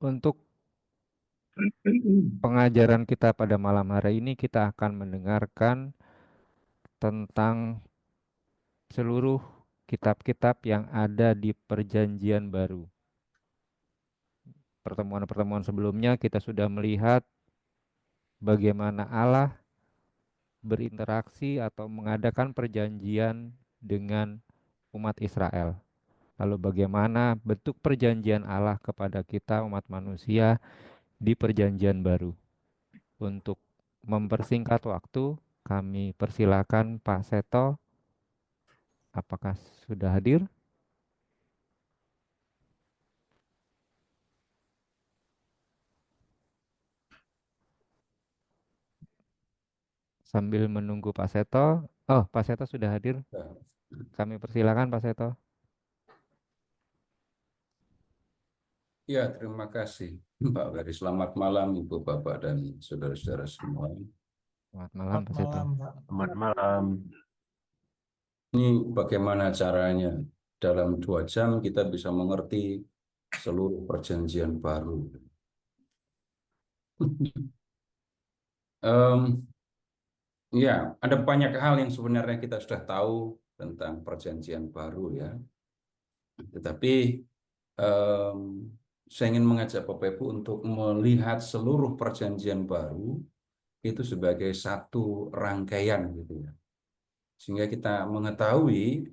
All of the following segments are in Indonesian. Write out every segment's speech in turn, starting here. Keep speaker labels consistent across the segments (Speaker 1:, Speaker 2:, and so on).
Speaker 1: Untuk pengajaran kita pada malam hari ini, kita akan mendengarkan tentang seluruh kitab-kitab yang ada di Perjanjian Baru. Pertemuan-pertemuan sebelumnya kita sudah melihat bagaimana Allah berinteraksi atau mengadakan perjanjian dengan umat Israel. Lalu bagaimana bentuk perjanjian Allah kepada kita umat manusia di Perjanjian Baru. Untuk mempersingkat waktu, kami persilakan Pak Seto. Apakah sudah hadir? Sambil menunggu Pak Seto. Oh, Pak Seto sudah hadir. Kami persilakan Pak Seto.
Speaker 2: Ya, terima kasih Pak Ferry. Selamat malam Ibu Bapak dan saudara-saudara semua.
Speaker 1: Selamat malam
Speaker 3: Selamat
Speaker 1: Pak Seto.
Speaker 3: malam, Pak.
Speaker 4: Selamat malam.
Speaker 2: Ini bagaimana caranya dalam 2 jam kita bisa mengerti seluruh perjanjian baru. Ya, ada banyak hal yang sebenarnya kita sudah tahu tentang perjanjian baru ya. Tetapi em, saya ingin mengajak Bapak Ibu untuk melihat seluruh perjanjian baru itu sebagai satu rangkaian gitu ya. Sehingga kita mengetahui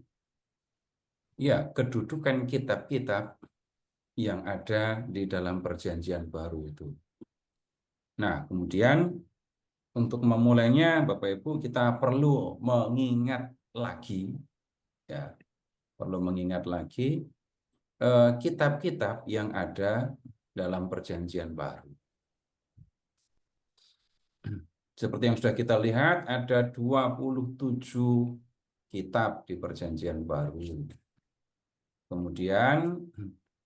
Speaker 2: ya kedudukan kitab-kitab yang ada di dalam perjanjian baru itu. Nah, kemudian untuk memulainya Bapak Ibu kita perlu mengingat lagi ya, perlu mengingat lagi kitab-kitab yang ada dalam perjanjian baru. Seperti yang sudah kita lihat ada 27 kitab di perjanjian baru. Kemudian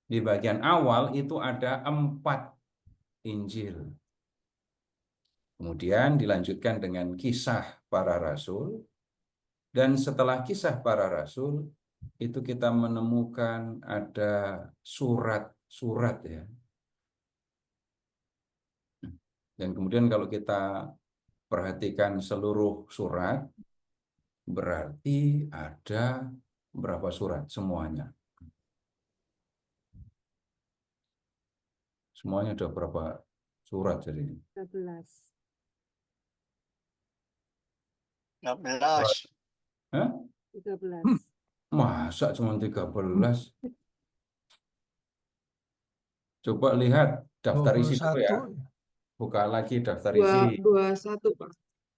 Speaker 2: di bagian awal itu ada 4 Injil. Kemudian dilanjutkan dengan kisah para rasul. Dan setelah kisah para rasul, itu kita menemukan ada surat-surat ya. Dan kemudian kalau kita perhatikan seluruh surat, berarti ada berapa surat semuanya? Semuanya ada berapa surat jadi?
Speaker 5: 13.
Speaker 3: 13.
Speaker 2: Hah?
Speaker 5: 13.
Speaker 2: Masa cuma 13? Coba lihat daftar isi dulu ya.
Speaker 3: 21.
Speaker 2: Buka lagi daftar isi.
Speaker 5: 21, Pak.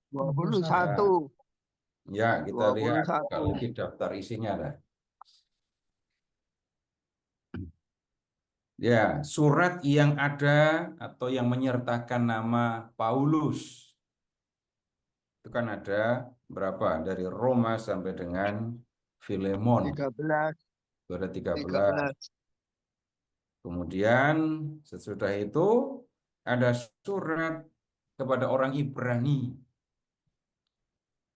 Speaker 3: 21.
Speaker 2: Ya, kita lihat. Buka
Speaker 3: 21.
Speaker 2: lagi daftar isinya lah. Ya, surat yang ada atau yang menyertakan nama Paulus. Itu kan ada berapa? Dari Roma sampai dengan Filemon.
Speaker 3: 13.
Speaker 2: Itu ada 13.
Speaker 3: 13.
Speaker 2: Kemudian sesudah itu ada surat kepada orang Ibrani.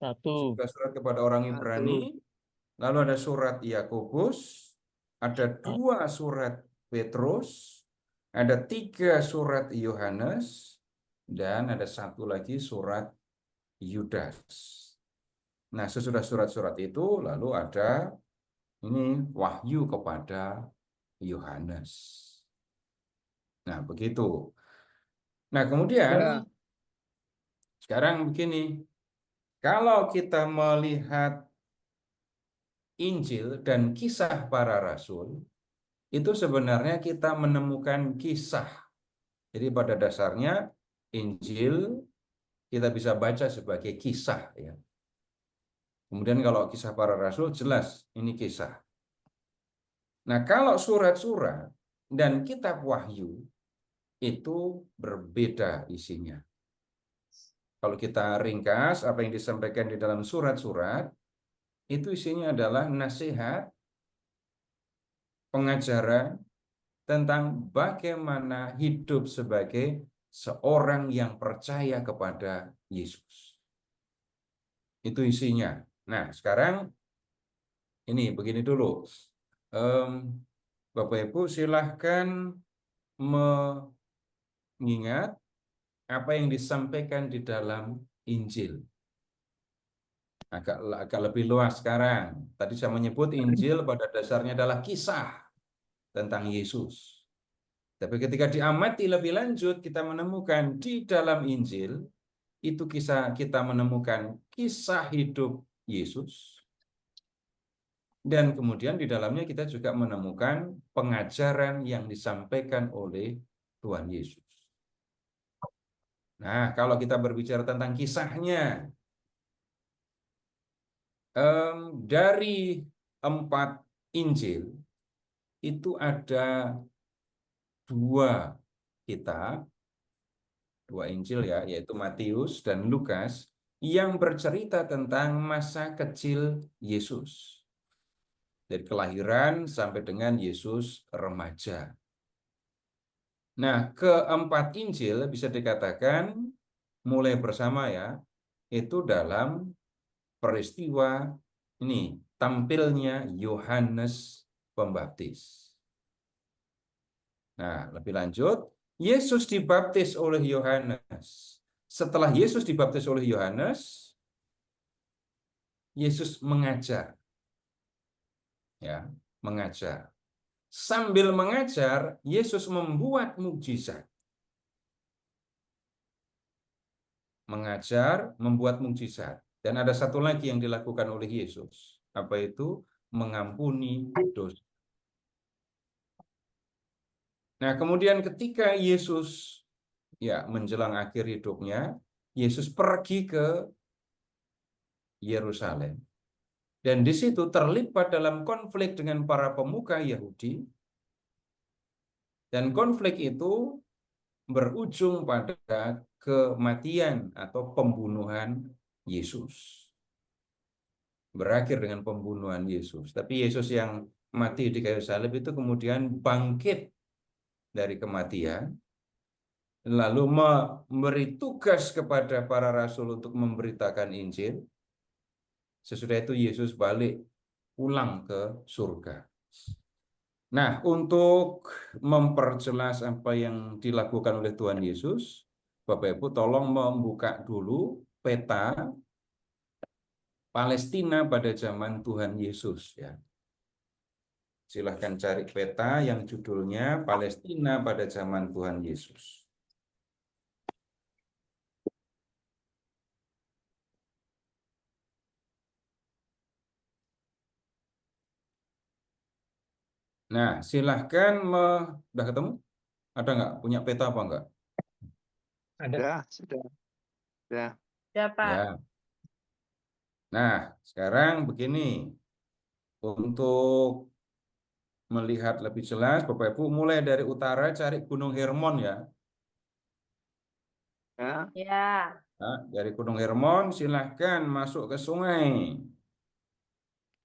Speaker 4: 1.
Speaker 2: Surat kepada orang Ibrani. Lalu ada surat Yakobus. Ada 2 surat Petrus. Ada 3 surat Yohanes. Dan ada 1 lagi surat Yudas. Nah, sesudah surat-surat itu lalu ada ini wahyu kepada Yohanes. Nah, begitu. Nah, kemudian
Speaker 3: Ya.
Speaker 2: sekarang begini. Kalau kita melihat Injil dan kisah para rasul, itu sebenarnya kita menemukan kisah. Jadi pada dasarnya Injil kita bisa baca sebagai kisah ya. Kemudian kalau kisah para rasul jelas ini kisah. Nah, kalau surat-surat dan kitab wahyu itu berbeda isinya. Kalau kita ringkas apa yang disampaikan di dalam surat-surat, itu isinya adalah nasihat, pengajaran tentang bagaimana hidup sebagai seorang yang percaya kepada Yesus. Itu isinya. Nah, sekarang ini begini dulu. Bapak Ibu silahkan mengingat apa yang disampaikan di dalam Injil. Agak lebih luas sekarang. Tadi saya menyebut Injil pada dasarnya adalah kisah tentang Yesus. Tapi ketika diamati lebih lanjut, kita menemukan di dalam Injil itu kita menemukan kisah hidup Yesus. Dan kemudian di dalamnya kita juga menemukan pengajaran yang disampaikan oleh Tuhan Yesus. Nah, kalau kita berbicara tentang kisahnya, dari 4 Injil itu ada 2 kitab, 2 Injil ya, yaitu Matius dan Lukas, yang bercerita tentang masa kecil Yesus. Dari kelahiran sampai dengan Yesus remaja. Nah, ke-4 Injil bisa dikatakan mulai bersama ya, itu dalam peristiwa ini, tampilnya Yohanes Pembaptis. Nah, lebih lanjut, Yesus dibaptis oleh Yohanes. Setelah Yesus dibaptis oleh Yohanes, Yesus mengajar. Ya, mengajar. Sambil mengajar, Yesus membuat mukjizat. Mengajar, membuat mukjizat. Dan ada satu lagi yang dilakukan oleh Yesus. Apa itu? Mengampuni dosa. Nah, kemudian ketika Yesus menjelang akhir hidupnya, Yesus pergi ke Yerusalem. Dan di situ terlibat dalam konflik dengan para pemuka Yahudi. Dan konflik itu berujung pada kematian atau pembunuhan Yesus. Berakhir dengan pembunuhan Yesus. Tapi Yesus yang mati di kayu salib itu kemudian bangkit dari kematian, lalu memberi tugas kepada para rasul untuk memberitakan Injil. Sesudah itu Yesus balik pulang ke surga. Nah, untuk memperjelas apa yang dilakukan oleh Tuhan Yesus, Bapak Ibu tolong membuka dulu peta Palestina pada zaman Tuhan Yesus ya. Silahkan cari peta yang judulnya Palestina pada zaman Tuhan Yesus. Nah, silahkan udah ketemu? Ada nggak? Punya peta apa nggak?
Speaker 3: Sudah.
Speaker 5: Ya, Pak.
Speaker 2: Ya. Nah, sekarang begini. Untuk melihat lebih jelas, Bapak Ibu mulai dari utara cari Gunung Hermon ya.
Speaker 5: Ya.
Speaker 2: Nah, dari Gunung Hermon silahkan masuk ke sungai.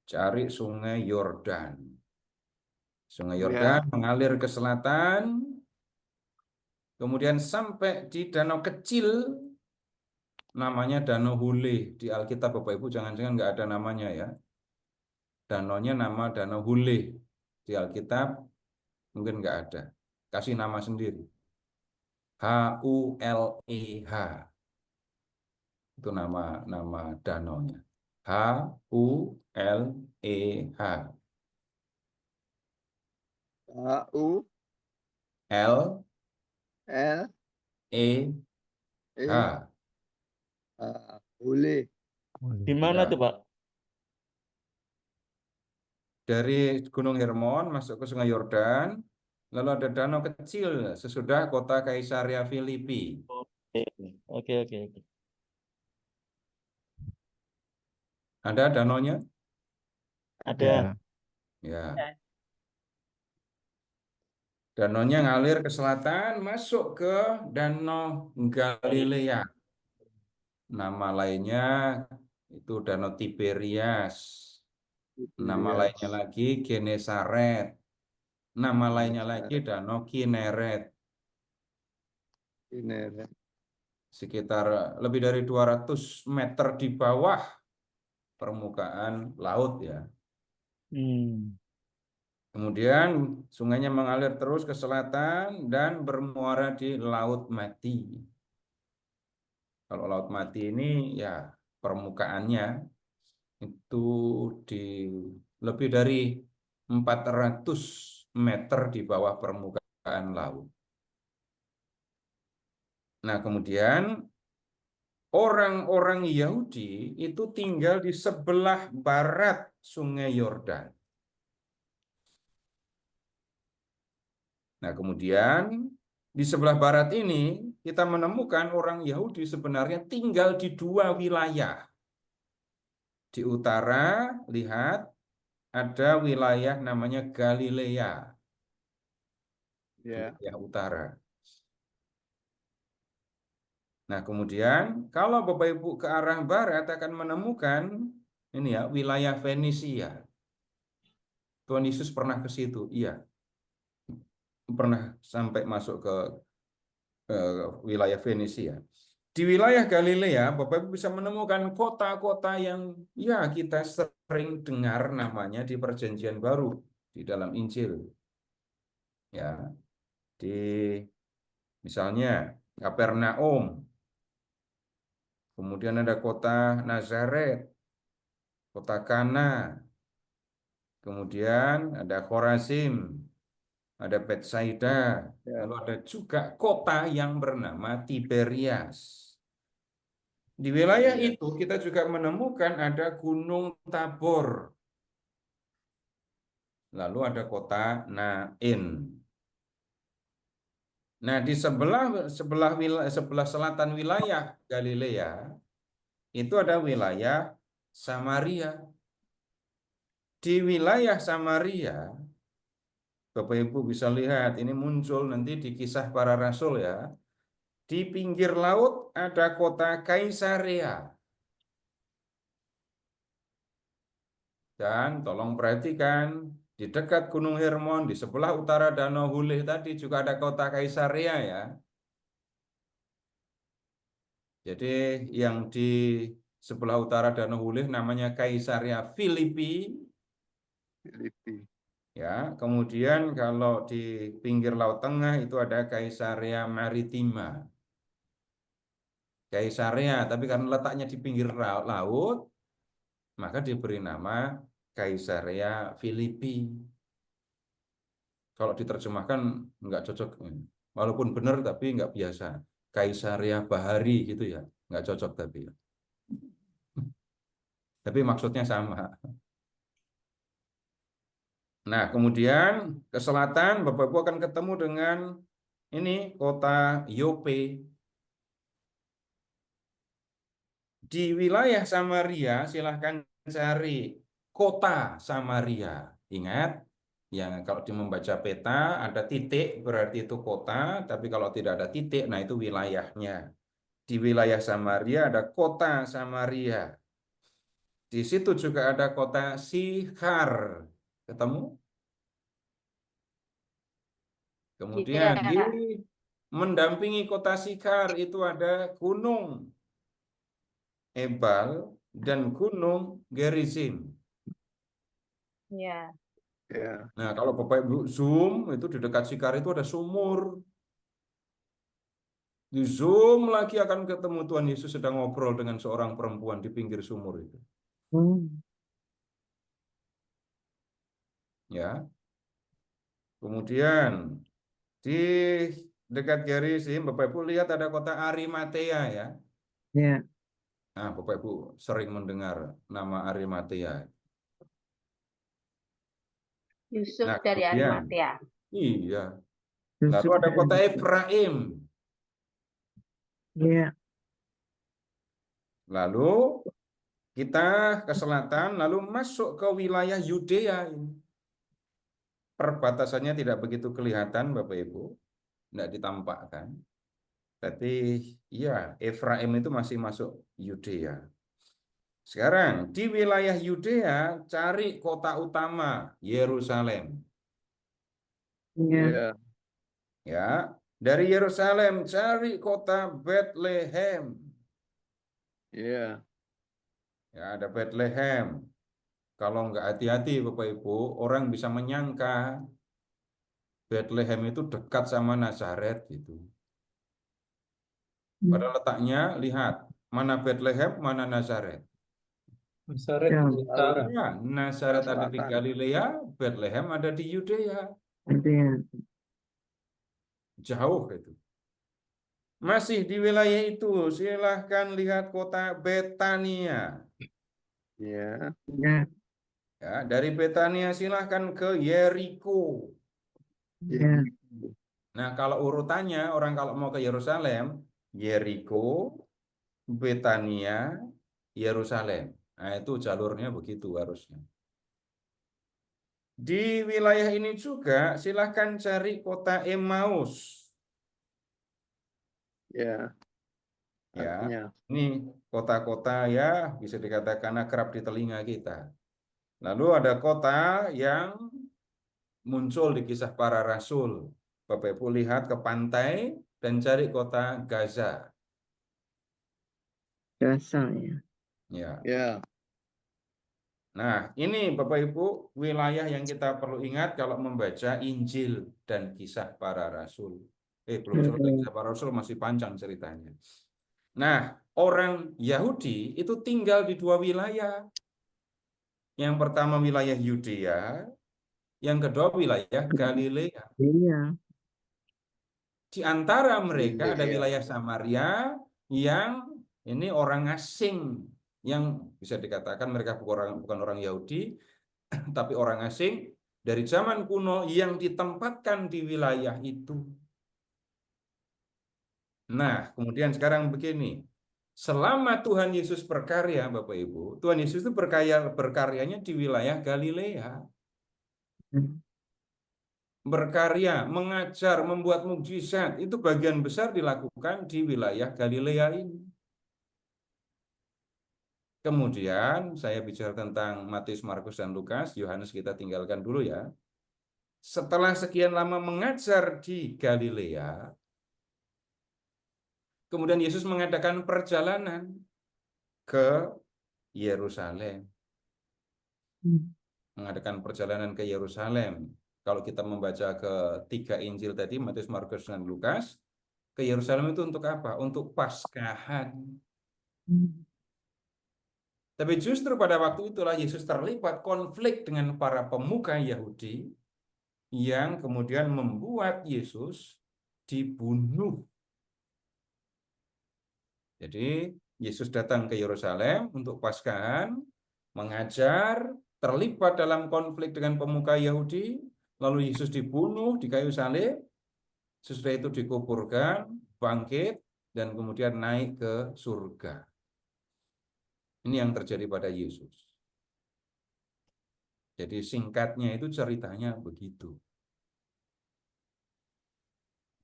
Speaker 2: Cari Sungai Yordan. Sungai Yordan mengalir ke selatan, kemudian sampai di danau kecil, namanya Danau Hule. Di Alkitab Bapak Ibu jangan-jangan nggak ada namanya ya. Danaunya nama Danau Hule. Di Alkitab mungkin nggak ada. Kasih nama sendiri. HuleH. Itu nama danaunya. HuleH. HuleH.
Speaker 3: Boleh.
Speaker 4: Di mana
Speaker 2: Ya.
Speaker 4: tuh, Pak?
Speaker 2: Dari Gunung Hermon masuk ke Sungai Yordan, lalu ada danau kecil sesudah kota Kaisaria Filipi.
Speaker 4: Oke, oke, oke.
Speaker 2: Ada danaunya?
Speaker 4: Ada.
Speaker 2: Ya. Danaunya ngalir ke selatan, masuk ke Danau Galilea. Nama lainnya itu Danau Tiberias. Nama lainnya lagi Genesaret. Nama lainnya lagi Danau Kineret. Sekitar lebih dari 200 meter di bawah permukaan laut ya. Kemudian sungainya mengalir terus ke selatan dan bermuara di Laut Mati. Kalau Laut Mati ini ya permukaannya itu di lebih dari 400 meter di bawah permukaan laut. Nah, kemudian orang-orang Yahudi itu tinggal di sebelah barat Sungai Yordan. Nah, kemudian di sebelah barat ini kita menemukan orang Yahudi sebenarnya tinggal di dua wilayah. Di utara, lihat, ada wilayah namanya Galilea, wilayah utara. Nah, kemudian kalau Bapak Ibu ke arah barat akan menemukan ini ya, wilayah Fenisia. Tuhan Yesus pernah ke situ, iya. Pernah sampai masuk ke wilayah Fenisia. Di wilayah Galilea, Bapak Ibu bisa menemukan kota-kota yang ya kita sering dengar namanya di Perjanjian Baru di dalam Injil. Ya, di misalnya Kapernaum. Kemudian ada kota Nazaret, kota Kana. Kemudian ada Khorazim, ada Betsaida, lalu ada juga kota yang bernama Tiberias. Di wilayah itu kita juga menemukan ada Gunung Tabor. Lalu ada kota Nain. Nah, di sebelah selatan wilayah Galilea itu ada wilayah Samaria. Di wilayah Samaria, Bapak Ibu bisa lihat ini muncul nanti di Kisah Para Rasul ya. Di pinggir laut ada kota Kaisarea. Dan tolong perhatikan, di dekat Gunung Hermon, di sebelah utara Danau Huleh tadi juga ada kota Kaisarea ya. Jadi yang di sebelah utara Danau Huleh namanya Kaisarea Filipi. Ya, kemudian kalau di pinggir Laut Tengah itu ada Kaisarea Maritima. Kaisarea, tapi karena letaknya di pinggir laut, maka diberi nama Kaisarea Filipi. Kalau diterjemahkan nggak cocok, walaupun benar tapi nggak biasa. Kaisarea Bahari gitu ya, nggak cocok tapi. Tapi maksudnya sama. Nah, kemudian ke selatan Bapak Ibu akan ketemu dengan ini kota Yope. Di wilayah Samaria silahkan cari kota Samaria. Ingat, yang kalau di membaca peta ada titik berarti itu kota, tapi kalau tidak ada titik, nah itu wilayahnya. Di wilayah Samaria ada kota Samaria. Di situ juga ada kota Sikhar. Ketemu? Kemudian di
Speaker 5: Iya.
Speaker 2: mendampingi kota Sikhar itu ada gunung Ebal dan gunung Gerizim.
Speaker 5: Iya.
Speaker 2: Nah, kalau Bapak Ibu zoom, itu di dekat Sikhar itu ada sumur. Di zoom lagi akan ketemu Tuhan Yesus sedang ngobrol dengan seorang perempuan di pinggir sumur itu. Ya. Kemudian di dekat Gerizim, Bapak Ibu lihat ada kota Arimatea ya. Nah, Bapak Ibu sering mendengar nama Arimatea.
Speaker 5: Yusuf
Speaker 2: Nah,
Speaker 5: dari
Speaker 2: kemudian,
Speaker 5: Arimatea.
Speaker 2: iya. Lalu ada kota Efraim. Lalu kita ke selatan, lalu masuk ke wilayah Yudea ini. Perbatasannya tidak begitu kelihatan, Bapak Ibu, tidak ditampakkan. Tapi ya, Efraim itu masih masuk Yudea. Sekarang di wilayah Yudea cari kota utama Yerusalem. Ya, dari Yerusalem cari kota Bethlehem. Ya, ada Bethlehem. Kalau nggak hati-hati Bapak Ibu, orang bisa menyangka Bethlehem itu dekat sama Nazaret gitu. Padahal letaknya, lihat, mana Bethlehem, mana Nazaret.
Speaker 6: Nazaret
Speaker 3: Ya,
Speaker 6: di utara.
Speaker 2: Ya, Nazaret ada di
Speaker 3: selatan.
Speaker 2: Galilea, Bethlehem ada di Yudea.
Speaker 3: Itu ya.
Speaker 2: Jauh itu. Masih di wilayah itu, silahkan lihat kota Betania.
Speaker 3: Ya. Ya.
Speaker 2: Ya, dari Betania silahkan ke Yeriko.
Speaker 3: Ya.
Speaker 2: Nah, kalau urutannya, orang kalau mau ke Yerusalem, Yeriko, Betania, Yerusalem. Nah, itu jalurnya begitu harusnya. Di wilayah ini juga silahkan cari kota Emmaus.
Speaker 3: Ya.
Speaker 2: Ya,
Speaker 3: Artinya.
Speaker 2: ini kota-kota ya bisa dikatakan akrab di telinga kita. Lalu ada kota yang muncul di kisah para rasul. Bapak Ibu lihat ke pantai dan cari kota Gaza.
Speaker 3: Gaza ya.
Speaker 2: Ya.
Speaker 3: Ya.
Speaker 2: Nah, ini Bapak Ibu wilayah yang kita perlu ingat kalau membaca Injil dan kisah para rasul. Belum selesai kisah para rasul, masih panjang ceritanya. Nah, orang Yahudi itu tinggal di dua wilayah. Yang pertama wilayah Yudea, yang kedua wilayah Galilea.
Speaker 3: Iya.
Speaker 2: Di antara mereka ada
Speaker 3: Iya.
Speaker 2: wilayah Samaria yang ini orang asing, yang bisa dikatakan mereka bukan orang Yahudi, tapi orang asing dari zaman kuno yang ditempatkan di wilayah itu. Nah, kemudian sekarang begini, selama Tuhan Yesus berkarya, Bapak Ibu, Tuhan Yesus itu berkaryanya di wilayah Galilea. Berkarya, mengajar, membuat mukjizat, itu bagian besar dilakukan di wilayah Galilea ini. Kemudian saya bicara tentang Matius, Markus, dan Lukas. Yohanes kita tinggalkan dulu ya. Setelah sekian lama mengajar di Galilea, kemudian Yesus mengadakan perjalanan ke Yerusalem. Mengadakan perjalanan ke Yerusalem. Kalau kita membaca ketiga Injil tadi, Matius, Markus, dan Lukas, ke Yerusalem itu untuk apa? Untuk Paskahan. Tapi justru pada waktu itulah Yesus terlibat konflik dengan para pemuka Yahudi yang kemudian membuat Yesus dibunuh. Jadi Yesus datang ke Yerusalem untuk Paskahan, mengajar, terlibat dalam konflik dengan pemuka Yahudi, lalu Yesus dibunuh di kayu salib, sesudah itu dikuburkan, bangkit, dan kemudian naik ke surga. Ini yang terjadi pada Yesus. Jadi singkatnya itu ceritanya begitu.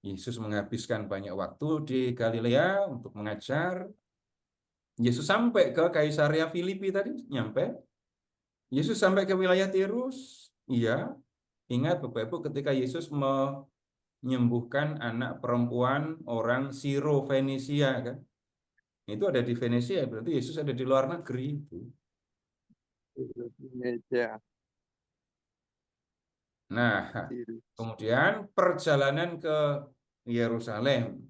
Speaker 2: Yesus menghabiskan banyak waktu di Galilea untuk mengajar. Yesus sampai ke Kaisarea Filipi tadi, nyampe. Yesus sampai ke wilayah Tirus. Iya, ingat Bapak Ibu ketika Yesus menyembuhkan anak perempuan orang Siro Fenisia kan. Itu ada di Venesia, berarti Yesus ada di luar negeri itu.
Speaker 3: Ya.
Speaker 2: Nah, kemudian perjalanan ke Yerusalem.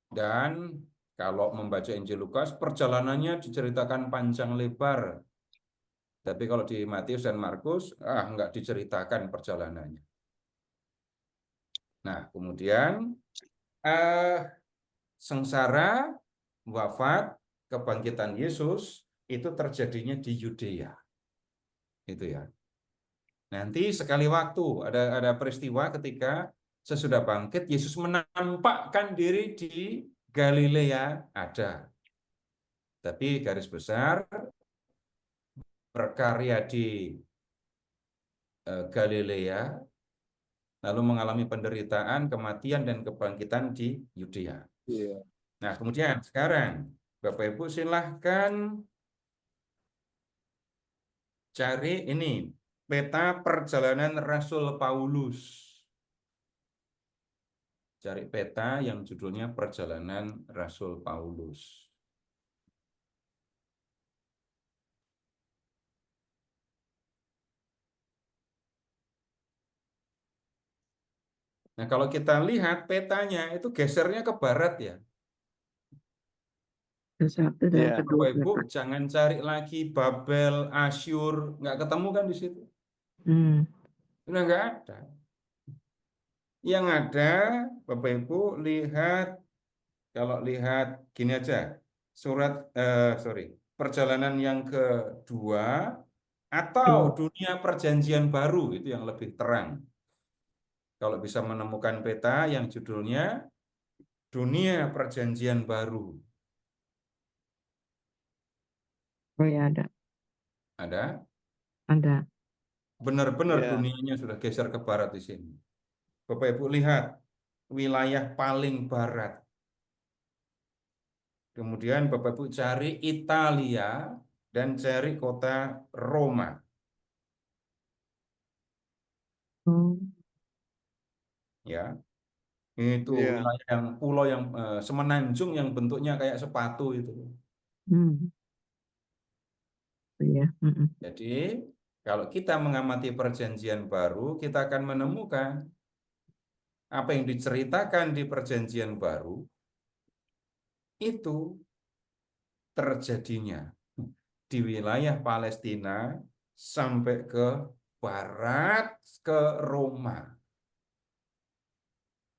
Speaker 2: Dan kalau membaca Injil Lukas, perjalanannya diceritakan panjang lebar. Tapi kalau di Matius dan Markus, nggak diceritakan perjalanannya. Nah, kemudian sengsara, wafat, kebangkitan Yesus, itu terjadinya di Yudea. Itu ya. Nanti sekali waktu ada peristiwa ketika sesudah bangkit, Yesus menampakkan diri di Galilea ada. Tapi garis besar berkarya di Galilea, lalu mengalami penderitaan, kematian, dan kebangkitan di Yudea.
Speaker 3: Iya.
Speaker 2: Nah, kemudian sekarang Bapak Ibu silahkan cari ini peta perjalanan Rasul Paulus. Cari peta yang judulnya Perjalanan Rasul Paulus. Nah, kalau kita lihat petanya itu gesernya ke barat ya.
Speaker 3: Ke satu dan
Speaker 4: Iya.
Speaker 3: kedua
Speaker 2: Bapak Ibu,
Speaker 3: peta.
Speaker 2: jangan cari lagi Babel, Asyur, nggak ketemu kan di situ.
Speaker 3: Hmm.
Speaker 2: Sudah nggak ada. Yang ada, Bapak Ibu lihat, kalau lihat gini aja, perjalanan yang kedua atau dunia perjanjian baru itu yang lebih terang. Kalau bisa menemukan peta yang judulnya dunia perjanjian baru.
Speaker 3: Oh ya ada.
Speaker 2: Ada?
Speaker 3: Ada.
Speaker 2: Benar-benar
Speaker 4: Iya.
Speaker 2: dunianya sudah geser ke barat di sini. Bapak Ibu lihat wilayah paling barat. Kemudian Bapak Ibu cari Italia dan cari kota Roma.
Speaker 3: Oh.
Speaker 2: Ya, itu
Speaker 4: Iya.
Speaker 2: wilayah yang pulau yang semenanjung yang bentuknya kayak sepatu itu.
Speaker 3: Hmm. Iya. Mm-mm.
Speaker 2: Jadi kalau kita mengamati perjanjian baru, kita akan menemukan apa yang diceritakan di perjanjian baru itu terjadinya di wilayah Palestina sampai ke barat ke Roma.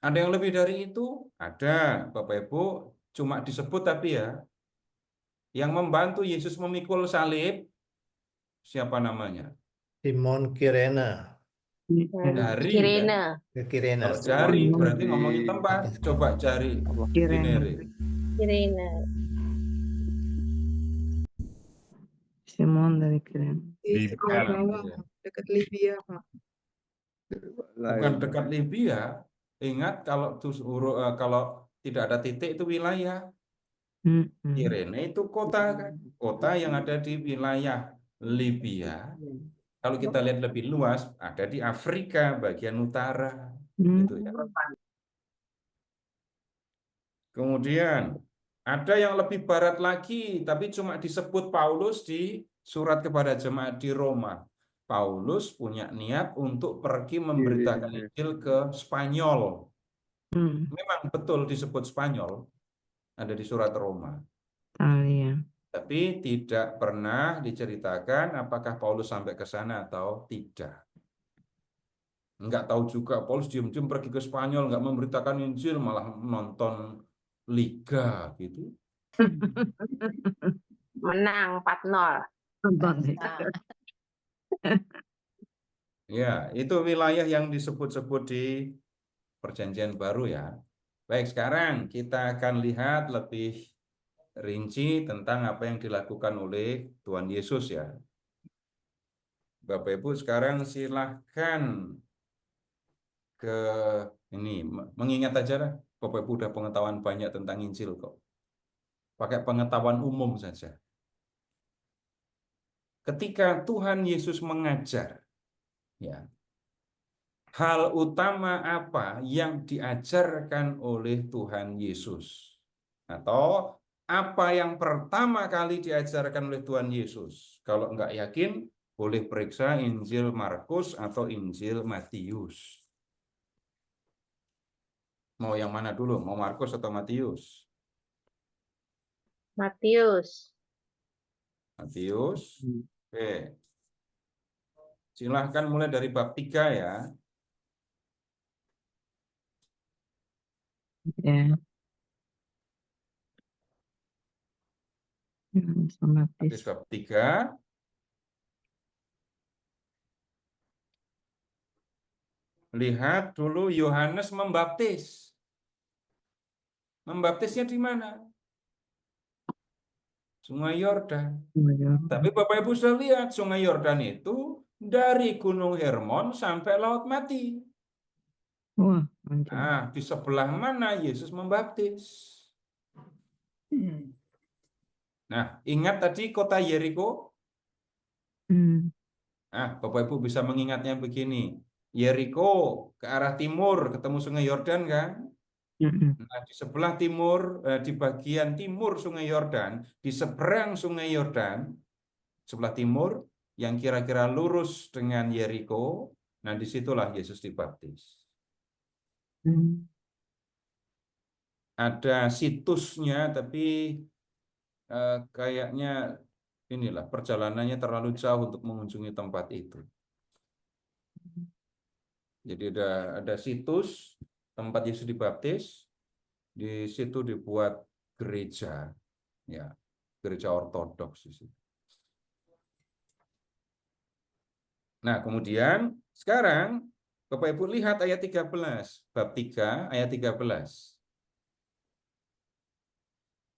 Speaker 2: Ada yang lebih dari itu? Ada, Bapak Ibu, cuma disebut tapi ya. Yang membantu Yesus memikul salib, siapa namanya?
Speaker 7: Simon Kirena,
Speaker 3: Iya.
Speaker 2: Jari kan?
Speaker 5: Kirena.
Speaker 7: Kirena.
Speaker 2: Kalau jari
Speaker 3: Simon
Speaker 2: berarti
Speaker 7: Di
Speaker 2: ngomongin tempat.
Speaker 7: atas.
Speaker 2: Coba jari
Speaker 3: Kirena.
Speaker 2: Cinere.
Speaker 5: Kirena.
Speaker 3: Simon dari Kirena.
Speaker 8: Di sebelah
Speaker 2: Nah,
Speaker 8: bawah,
Speaker 2: iya.
Speaker 8: dekat Libya, Pak.
Speaker 2: Bukan dekat Libya. Ingat kalau tidak ada titik itu wilayah.
Speaker 3: Mm-mm.
Speaker 2: Kirene itu kota kan? Kota yang ada di wilayah Libya. Kalau kita lihat lebih luas, ada di Afrika bagian utara, gitu ya. Kemudian ada yang lebih barat lagi, tapi cuma disebut Paulus di surat kepada jemaat di Roma. Paulus punya niat untuk pergi memberitakan Injil ke Spanyol.
Speaker 3: Hmm.
Speaker 2: Memang betul disebut Spanyol, ada di surat Roma.
Speaker 3: Italia.
Speaker 2: Tapi tidak pernah diceritakan apakah Paulus sampai ke sana atau tidak. Enggak tahu juga, Paulus diam-diam pergi ke Spanyol, enggak memberitakan Injil, malah nonton Liga gitu.
Speaker 5: Menang 4-0.
Speaker 2: Ya, itu wilayah yang disebut-sebut di Perjanjian Baru ya. Baik, sekarang kita akan lihat lebih rinci tentang apa yang dilakukan oleh Tuhan Yesus ya. Bapak Ibu sekarang silahkan ke ini, mengingat aja lah. Bapak Ibu udah pengetahuan banyak tentang Injil kok. Pakai pengetahuan umum saja. Ketika Tuhan Yesus mengajar, ya, hal utama apa yang diajarkan oleh Tuhan Yesus? Atau apa yang pertama kali diajarkan oleh Tuhan Yesus? Kalau enggak yakin, boleh periksa Injil Markus atau Injil Matius. Mau yang mana dulu? Mau Markus atau Matius?
Speaker 5: Matius.
Speaker 2: Matius. Oke. Silahkan mulai dari bab 3 ya.
Speaker 3: Ya.
Speaker 2: Matius bab 3. Lihat dulu Yohanes membaptis. Membaptisnya di mana? Sungai Yordan. Tapi Bapak Ibu sudah lihat Sungai Yordan itu dari Gunung Hermon sampai Laut Mati.
Speaker 3: Wah, mantap.
Speaker 2: Nah, di sebelah mana Yesus membaptis? Nah, ingat tadi kota Yeriko? Nah, Bapak Ibu bisa mengingatnya begini. Yeriko ke arah timur ketemu Sungai Yordan kan? Nah, di sebelah timur, di bagian timur Sungai Yordan, di seberang Sungai Yordan, sebelah timur, yang kira-kira lurus dengan Yeriko, nah disitulah Yesus dibaptis.
Speaker 3: Hmm.
Speaker 2: Ada situsnya, tapi kayaknya inilah perjalanannya terlalu jauh untuk mengunjungi tempat itu. Jadi ada situs tempat Yesus dibaptis, di situ dibuat gereja, ya, gereja ortodoks di situ. Nah, kemudian sekarang Bapak Ibu lihat ayat 13, bab 3 ayat 13.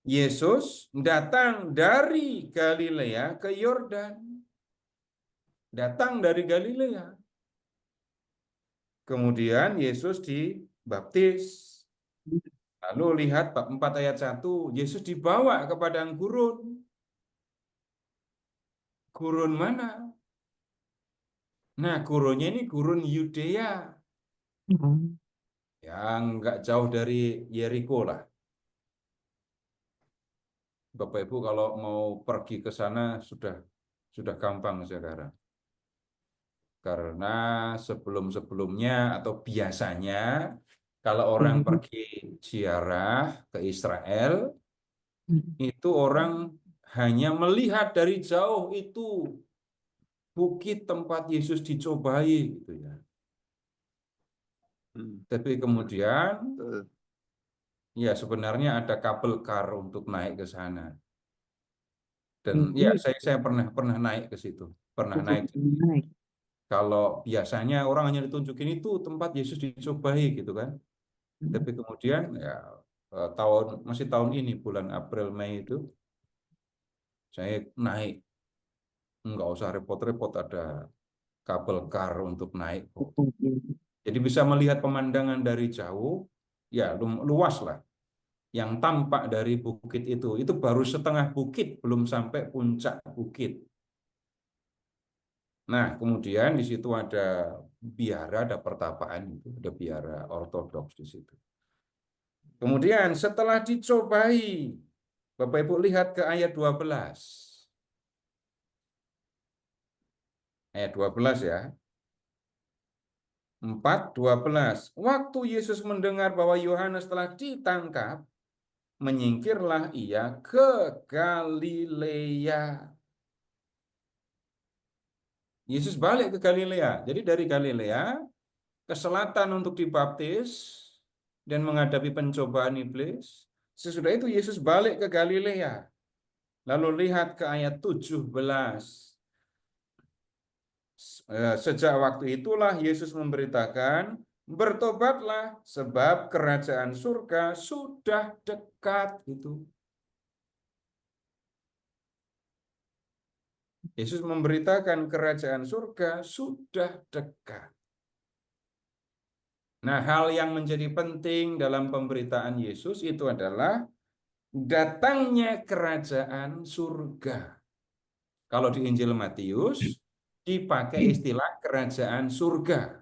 Speaker 2: Yesus datang dari Galilea ke Yordan. Datang dari Galilea. Kemudian Yesus dibaptis. Lalu lihat bab 4 ayat 1, Yesus dibawa ke padang gurun. Gurun mana? Nah, gurunnya ini gurun Yudea,
Speaker 3: Oh.
Speaker 2: yang nggak jauh dari Yeriko lah. Bapak Ibu kalau mau pergi ke sana sudah gampang sekarang. Karena sebelum-sebelumnya atau biasanya kalau orang pergi ziarah ke Israel, itu orang hanya melihat dari jauh itu bukit tempat Yesus dicobai gitu ya. Tapi kemudian ya sebenarnya ada kabel kar untuk naik ke sana. Dan ya saya pernah naik ke situ, pernah naik.
Speaker 3: Naik.
Speaker 2: Kalau biasanya orang hanya ditunjukin itu tempat Yesus dicobai gitu kan. Tapi kemudian ya masih tahun ini bulan April Mei itu saya naik, nggak usah repot-repot, ada kabel kar untuk naik kok. Jadi bisa melihat pemandangan dari jauh, ya luas lah. Yang tampak dari bukit itu baru setengah bukit, belum sampai puncak bukit. Nah, kemudian di situ ada biara, ada pertapaan, ada biara ortodoks di situ. Kemudian setelah dicobai, Bapak Ibu lihat ke ayat 12. Ayat 12 ya. 4:12. Waktu Yesus mendengar bahwa Yohanes telah ditangkap, menyingkirlah ia ke Galilea. Yesus balik ke Galilea. Jadi dari Galilea ke selatan untuk dibaptis dan menghadapi pencobaan iblis. Sesudah itu Yesus balik ke Galilea. Lalu lihat ke ayat 17. Sejak waktu itulah Yesus memberitakan, bertobatlah sebab kerajaan surga sudah dekat. Itu Yesus memberitakan kerajaan surga sudah dekat. Nah, hal yang menjadi penting dalam pemberitaan Yesus itu adalah datangnya kerajaan surga. Kalau di Injil Matius dipakai istilah kerajaan surga.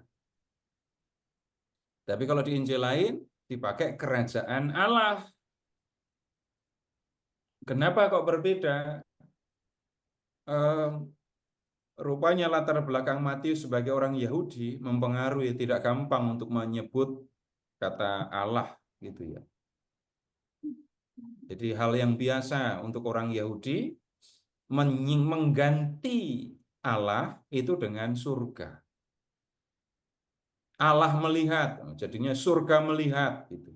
Speaker 2: Tapi kalau di Injil lain dipakai kerajaan Allah. Kenapa kok berbeda? Rupanya latar belakang Matius sebagai orang Yahudi mempengaruhi, tidak gampang untuk menyebut kata Allah gitu ya. Jadi hal yang biasa untuk orang Yahudi mengganti Allah itu dengan surga. Allah melihat, jadinya surga melihat gitu.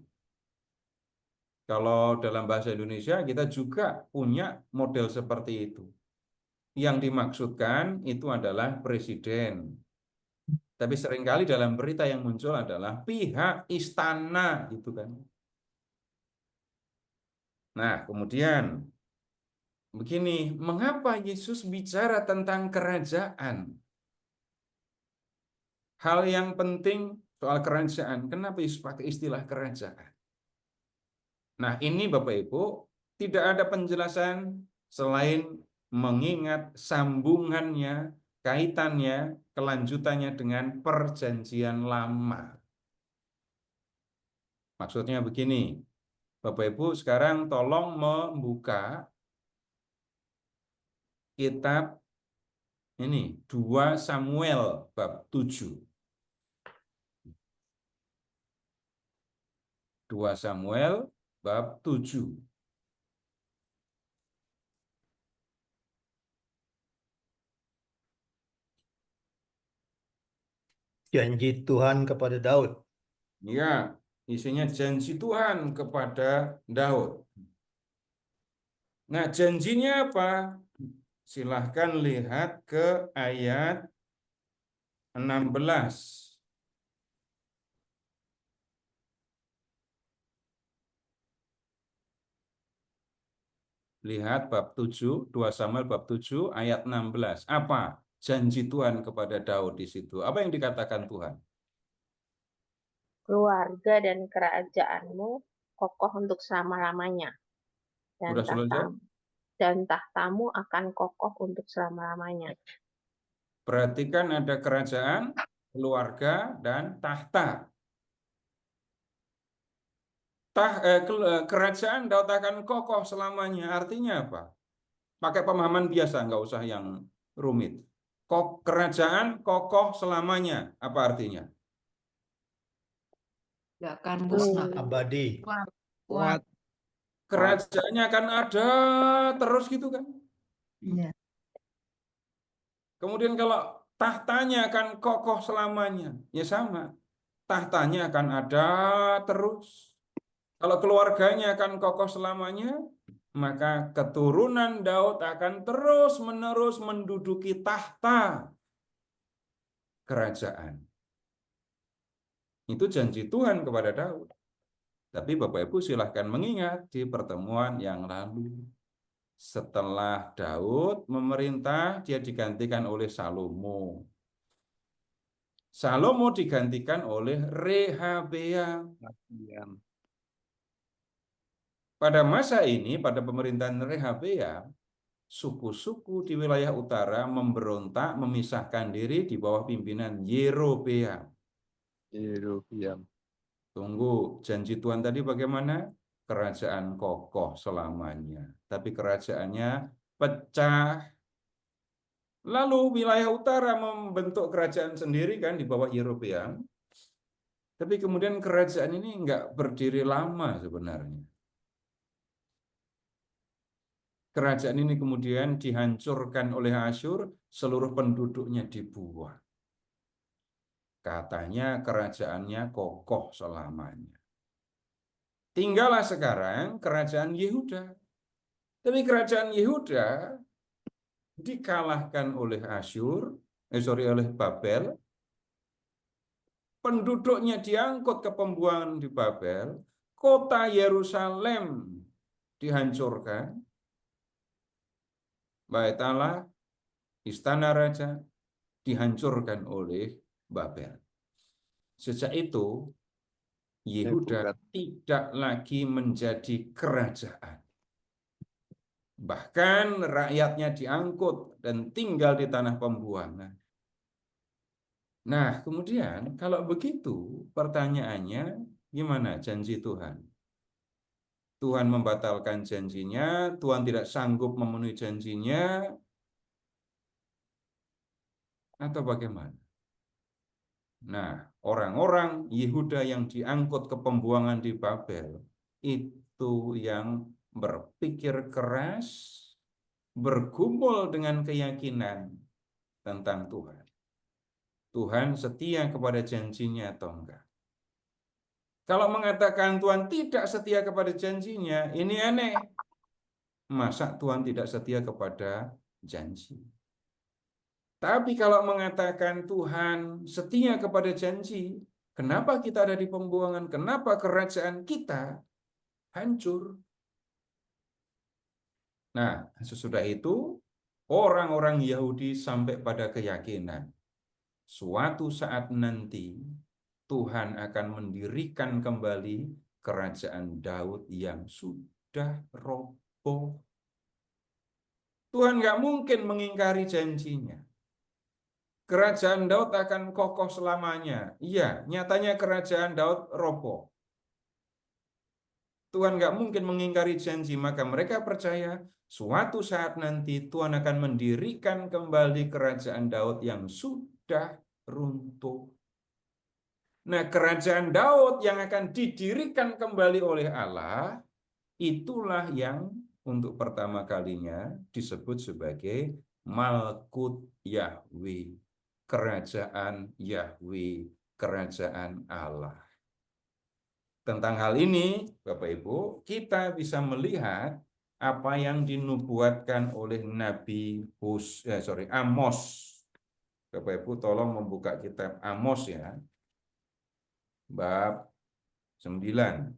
Speaker 2: Kalau dalam bahasa Indonesia kita juga punya model seperti itu. Yang dimaksudkan itu adalah presiden. Tapi seringkali dalam berita yang muncul adalah pihak istana gitu kan. Nah, kemudian begini, mengapa Yesus bicara tentang kerajaan? Hal yang penting soal kerajaan, kenapa Yesus pakai istilah kerajaan? Nah, ini Bapak Ibu, tidak ada penjelasan selain mengingat sambungannya, kaitannya, kelanjutannya dengan perjanjian lama. Maksudnya begini, Bapak Ibu sekarang tolong membuka kitab ini 2 Samuel bab 7. 2 Samuel bab 7.
Speaker 7: Janji Tuhan kepada Daud.
Speaker 2: Ya, isinya janji Tuhan kepada Daud. Nah, janjinya apa? Silahkan lihat ke ayat 16. Lihat bab 7, 2 Samuel bab 7 ayat 16. Apa janji Tuhan kepada Daud di situ? Apa yang dikatakan Tuhan?
Speaker 5: Keluarga dan kerajaanmu kokoh untuk selama-lamanya. Dan
Speaker 2: Udah selesai?
Speaker 5: tahtamu akan kokoh untuk selama-lamanya.
Speaker 2: Perhatikan ada kerajaan, keluarga, dan tahta. Kerajaan Daud akan kokoh selamanya. Artinya apa? Pakai pemahaman biasa, nggak usah yang rumit. Kerajaan kokoh selamanya. Apa artinya?
Speaker 3: Nggak akan musnah.
Speaker 7: Abadi.
Speaker 3: Kuat.
Speaker 2: Kerajaannya akan ada terus gitu kan?
Speaker 3: Iya.
Speaker 2: Kemudian kalau tahtanya akan kokoh selamanya, ya sama. Tahtanya akan ada terus. Kalau keluarganya akan kokoh selamanya, maka keturunan Daud akan terus-menerus menduduki tahta kerajaan. Itu janji Tuhan kepada Daud. Tapi Bapak Ibu silahkan mengingat di pertemuan yang lalu. Setelah Daud memerintah, dia digantikan oleh Salomo. Salomo digantikan oleh Rehabeam. Pada masa ini, pada pemerintahan Rehabeam, suku-suku di wilayah utara memberontak, memisahkan diri di bawah pimpinan Yerobeam. Tunggu, janji Tuhan tadi bagaimana? Kerajaan kokoh selamanya. Tapi kerajaannya pecah. Lalu wilayah utara membentuk kerajaan sendiri kan di bawah Yerobeam. Tapi kemudian kerajaan ini nggak berdiri lama sebenarnya. Kerajaan ini kemudian dihancurkan oleh Asyur, seluruh penduduknya dibuang. Katanya kerajaannya kokoh selamanya. Tinggallah sekarang kerajaan Yehuda. Tapi kerajaan Yehuda dikalahkan oleh oleh Babel. Penduduknya diangkut ke pembuangan di Babel. Kota Yerusalem dihancurkan. Bait Allah, istana raja, dihancurkan oleh Babel. Sejak itu, Yehuda tidak lagi menjadi kerajaan. Bahkan rakyatnya diangkut dan tinggal di tanah pembuangan. Nah, kemudian kalau begitu, pertanyaannya, gimana janji Tuhan? Tuhan membatalkan janjinya, Tuhan tidak sanggup memenuhi janjinya, atau bagaimana? Nah, orang-orang Yehuda yang diangkut ke pembuangan di Babel, itu yang berpikir keras, bergumul dengan keyakinan tentang Tuhan. Tuhan setia kepada janjinya atau enggak? Kalau mengatakan Tuhan tidak setia kepada janjinya, ini aneh. Masa Tuhan tidak setia kepada janji? Tapi kalau mengatakan Tuhan setia kepada janji, kenapa kita ada di pembuangan? Kenapa kerajaan kita hancur? Nah, sesudah itu, orang-orang Yahudi sampai pada keyakinan, suatu saat nanti, Tuhan akan mendirikan kembali kerajaan Daud yang sudah roboh. Tuhan nggak mungkin mengingkari janjinya. Kerajaan Daud akan kokoh selamanya. Iya, nyatanya kerajaan Daud roboh. Tuhan nggak mungkin mengingkari janji, maka mereka percaya suatu saat nanti Tuhan akan mendirikan kembali kerajaan Daud yang sudah runtuh. Nah, kerajaan Daud yang akan didirikan kembali oleh Allah, itulah yang untuk pertama kalinya disebut sebagai Malkut Yahweh, kerajaan Yahweh, kerajaan Allah. Tentang hal ini, Bapak Ibu, kita bisa melihat apa yang dinubuatkan oleh Nabi Amos. Bapak Ibu tolong membuka kitab Amos ya. Bab 9.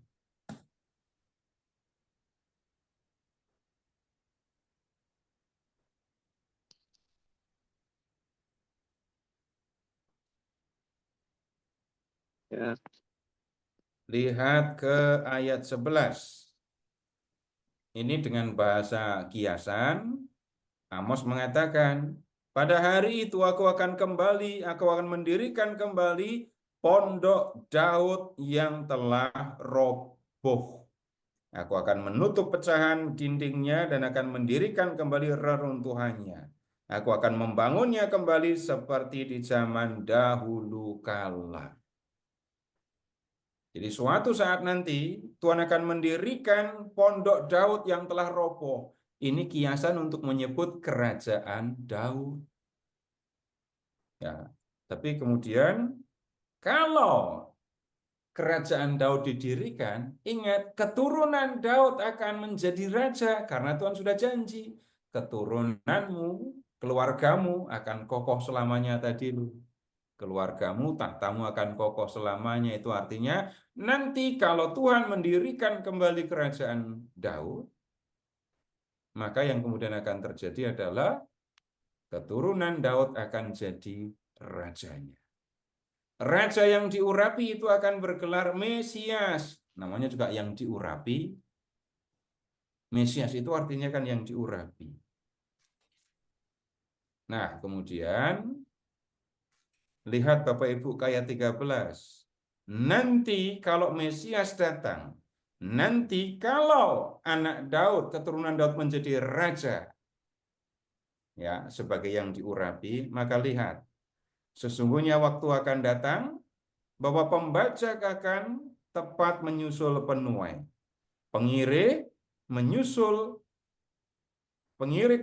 Speaker 4: Ya.
Speaker 2: Lihat ke ayat 11. Ini dengan bahasa kiasan, Amos mengatakan, pada hari itu aku akan mendirikan kembali pondok Daud yang telah roboh. Aku akan menutup pecahan dindingnya dan akan mendirikan kembali reruntuhannya. Aku akan membangunnya kembali seperti di zaman dahulu kala. Jadi suatu saat nanti Tuhan akan mendirikan pondok Daud yang telah roboh. Ini kiasan untuk menyebut kerajaan Daud. Ya, tapi kemudian kalau kerajaan Daud didirikan, ingat keturunan Daud akan menjadi raja karena Tuhan sudah janji. Keturunanmu, keluargamu akan kokoh selamanya tadi lu. Keluargamu, tahtamu akan kokoh selamanya. Itu artinya nanti kalau Tuhan mendirikan kembali kerajaan Daud, maka yang kemudian akan terjadi adalah keturunan Daud akan jadi rajanya. Raja yang diurapi itu akan bergelar Mesias. Namanya juga yang diurapi. Mesias itu artinya kan yang diurapi. Nah, kemudian lihat Bapak Ibu ke ayat 13. Nanti kalau Mesias datang, nanti kalau anak Daud, keturunan Daud menjadi raja, ya, sebagai yang diurapi, maka lihat, sesungguhnya waktu akan datang bahwa pembajak akan tepat menyusul penuai, pengirik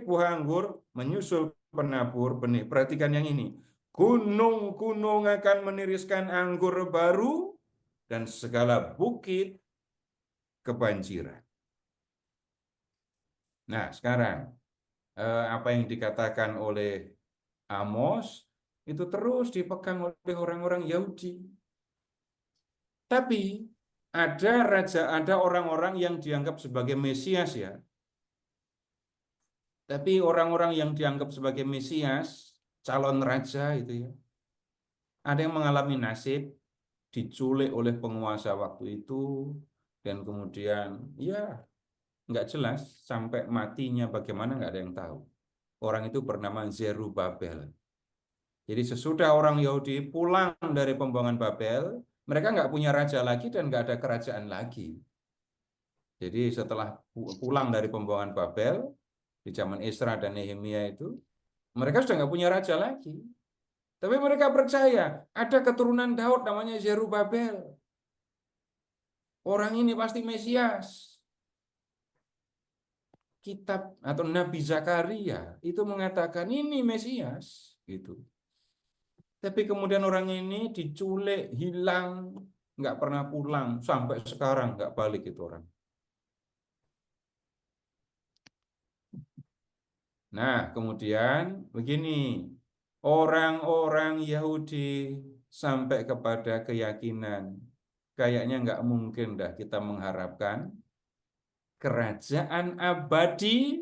Speaker 2: buah anggur menyusul penabur benih. Perhatikan yang ini. Gunung-gunung akan meniriskan anggur baru dan segala bukit kebanjiran. Nah, sekarang apa yang dikatakan oleh Amos itu terus dipegang oleh orang-orang Yahudi. Tapi ada orang-orang yang dianggap sebagai Mesias ya. Tapi orang-orang yang dianggap sebagai Mesias, calon raja itu ya, ada yang mengalami nasib diculik oleh penguasa waktu itu, dan kemudian ya nggak jelas sampai matinya bagaimana nggak ada yang tahu. Orang itu bernama Zerubabel. Jadi sesudah orang Yahudi pulang dari pembuangan Babel, mereka nggak punya raja lagi dan nggak ada kerajaan lagi. Jadi setelah pulang dari pembuangan Babel, di zaman Esra dan Nehemia itu, mereka sudah nggak punya raja lagi. Tapi mereka percaya ada keturunan Daud namanya Zerubabel. Orang ini pasti Mesias. Kitab atau Nabi Zakaria itu mengatakan ini Mesias. Gitu. Tapi kemudian orang ini diculik, hilang, nggak pernah pulang, sampai sekarang nggak balik itu orang. Nah, kemudian begini, orang-orang Yahudi sampai kepada keyakinan, kayaknya nggak mungkin dah kita mengharapkan kerajaan abadi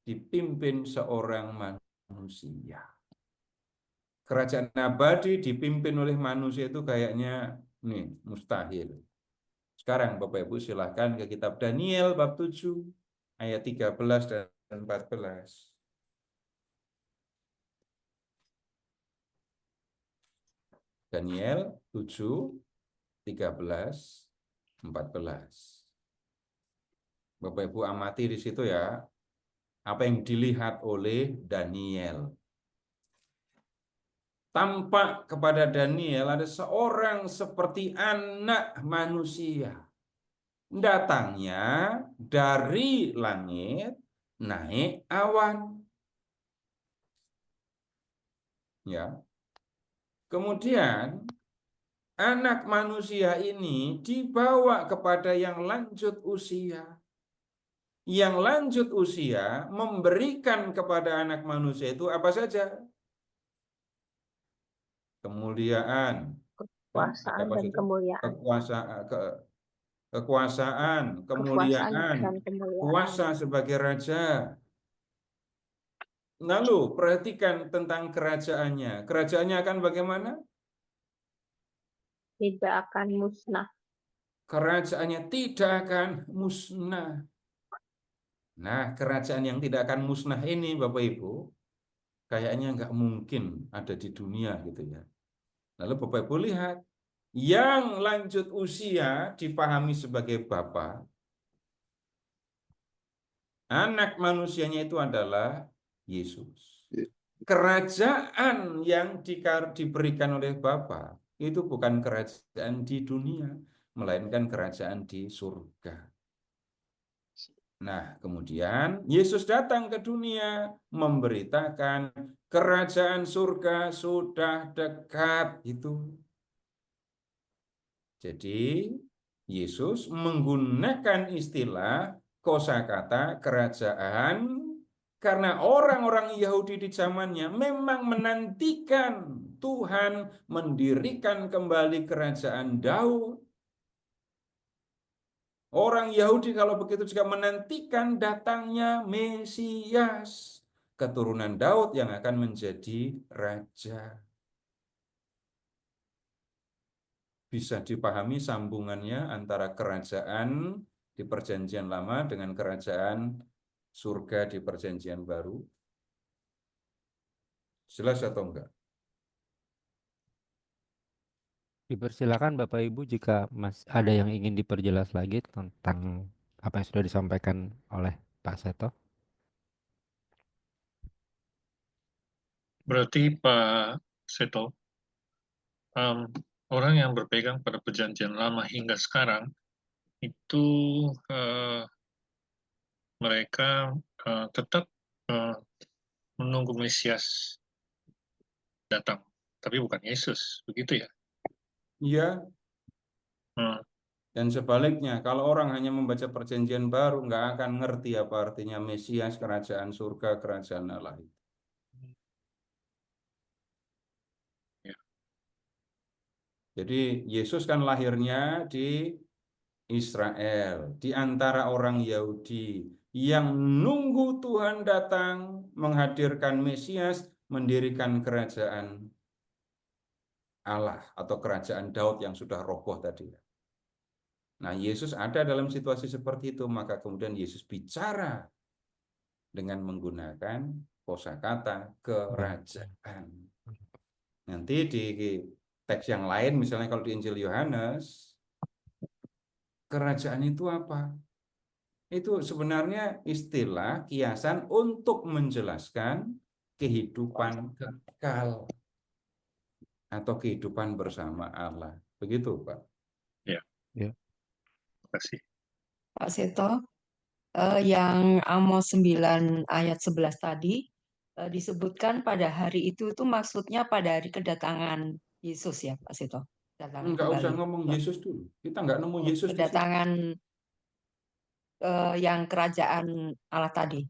Speaker 2: dipimpin seorang manusia. Kerajaan abadi dipimpin oleh manusia itu kayaknya nih mustahil. Sekarang Bapak Ibu silahkan ke kitab Daniel bab 7 ayat 13 dan 14. Daniel 7, 13, 14. Bapak Ibu amati di situ ya, apa yang dilihat oleh Daniel. tampak kepada Daniel ada seorang seperti anak manusia. Datangnya dari langit, naik awan. Ya. Kemudian anak manusia ini dibawa kepada yang lanjut usia. Yang lanjut usia memberikan kepada anak manusia itu apa saja? Kemuliaan,
Speaker 5: Kekuasaan
Speaker 2: apa
Speaker 5: dan
Speaker 2: saja?
Speaker 5: kemuliaan.
Speaker 2: Kekuasaan,
Speaker 5: Kekuasaan
Speaker 2: kemuliaan,
Speaker 5: dan kemuliaan.
Speaker 2: kuasa sebagai raja. Lalu perhatikan tentang kerajaannya. Kerajaannya akan bagaimana?
Speaker 5: Tidak akan musnah.
Speaker 2: Kerajaannya tidak akan musnah. Nah, kerajaan yang tidak akan musnah ini, Bapak Ibu, kayaknya nggak mungkin ada di dunia gitu ya. Lalu Bapak Ibu lihat, yang lanjut usia dipahami sebagai Bapa, anak manusianya itu adalah Yesus. Kerajaan yang diberikan oleh Bapa itu bukan kerajaan di dunia, melainkan kerajaan di surga. Nah, kemudian Yesus datang ke dunia memberitakan kerajaan surga sudah dekat itu. Jadi, Yesus menggunakan istilah kosakata kerajaan karena orang-orang Yahudi di zamannya memang menantikan Tuhan mendirikan kembali kerajaan Daud. Orang Yahudi kalau begitu juga menantikan datangnya Mesias, keturunan Daud yang akan menjadi raja. Bisa dipahami sambungannya antara kerajaan di Perjanjian Lama dengan kerajaan surga di Perjanjian Baru? Jelas atau enggak?
Speaker 1: Dipersilakan Bapak Ibu jika ada yang ingin diperjelas lagi tentang apa yang sudah disampaikan oleh Pak Seto.
Speaker 6: Berarti Pak Seto, orang yang berpegang pada perjanjian lama hingga sekarang itu mereka tetap menunggu Mesias datang, tapi bukan Yesus, begitu ya?
Speaker 2: Iya.
Speaker 6: Hmm.
Speaker 2: Dan sebaliknya, kalau orang hanya membaca Perjanjian Baru, nggak akan ngerti apa artinya Mesias, kerajaan surga, kerajaan Allah itu.
Speaker 6: Ya.
Speaker 2: Jadi Yesus kan lahirnya di Israel, di antara orang Yahudi yang nunggu Tuhan datang menghadirkan Mesias, mendirikan kerajaan Allah atau kerajaan Daud yang sudah roboh tadi. Nah, Yesus ada dalam situasi seperti itu, maka kemudian Yesus bicara dengan menggunakan kosakata kerajaan. Nanti di teks yang lain, misalnya kalau di Injil Yohanes, kerajaan itu apa? Itu sebenarnya istilah kiasan untuk menjelaskan kehidupan kekal atau kehidupan bersama Allah. Begitu, Pak.
Speaker 6: Ya.
Speaker 1: Ya.
Speaker 6: Terima kasih.
Speaker 3: Pak Seto, yang Amos 9 ayat 11 tadi disebutkan pada hari itu maksudnya pada hari kedatangan Yesus ya Pak Seto. Kedatangan
Speaker 2: Nggak usah
Speaker 3: kembali.
Speaker 2: ngomong Yesus dulu. Kita nggak nemu Yesus di situ.
Speaker 3: Kedatangan yang kerajaan Allah tadi.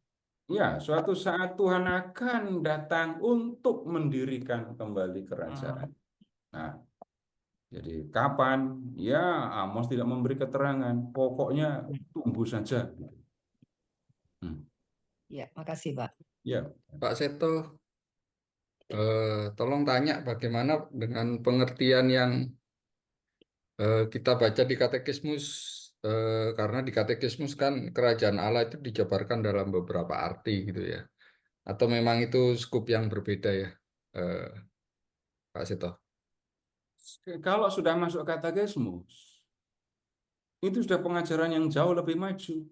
Speaker 2: Ya, suatu saat Tuhan akan datang untuk mendirikan kembali kerajaan. Nah, jadi kapan? Ya, Amos tidak memberi keterangan. Pokoknya tunggu saja.
Speaker 3: Ya, makasih Pak.
Speaker 2: Ya,
Speaker 9: Pak Seto, tolong tanya bagaimana dengan pengertian yang kita baca di katekismus, karena di katekismus kan kerajaan Allah itu dijabarkan dalam beberapa arti gitu ya. Atau memang itu skup yang berbeda ya, Pak Seto?
Speaker 2: kalau sudah masuk katekismus, itu sudah pengajaran yang jauh lebih maju.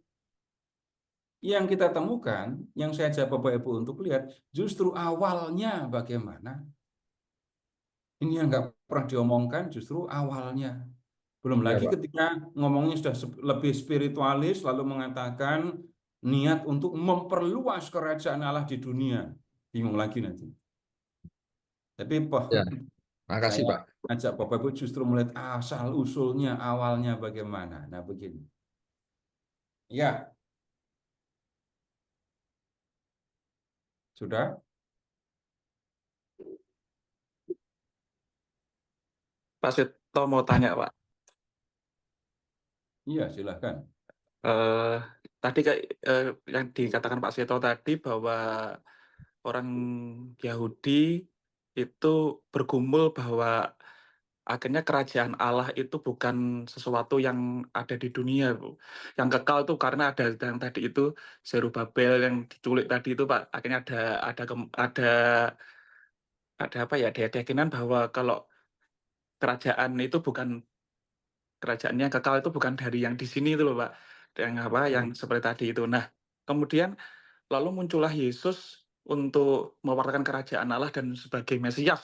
Speaker 2: Yang kita temukan, yang saya ajak Bapak Ibu untuk lihat, justru awalnya bagaimana. Ini yang nggak pernah diomongkan justru awalnya. Belum
Speaker 9: Ya,
Speaker 2: lagi
Speaker 9: Pak.
Speaker 2: ketika ngomongnya sudah lebih spiritualis, lalu mengatakan niat untuk memperluas kerajaan Allah di dunia. Bingung lagi nanti. Tapi
Speaker 9: Ya, makasih,
Speaker 2: saya
Speaker 9: Pak.
Speaker 2: ajak Bapak Ibu justru melihat asal usulnya, awalnya bagaimana. Nah, begini. Ya, sudah?
Speaker 10: Pak Seto mau tanya, Pak.
Speaker 2: Iya, silahkan.
Speaker 10: Eh, tadi kayak yang dikatakan Pak Seto tadi bahwa orang Yahudi itu bergumul bahwa akhirnya kerajaan Allah itu bukan sesuatu yang ada di dunia, Bu. Yang kekal itu karena ada yang tadi itu Zerubabel yang diculik tadi itu, Pak. Akhirnya ada apa ya? Ada keyakinan bahwa kalau kerajaan itu bukan kerajaannya kekal itu bukan dari yang di sini itu loh, Pak. Yang apa yang seperti tadi itu. Nah, kemudian lalu muncullah Yesus untuk mewartakan kerajaan Allah dan sebagai Mesias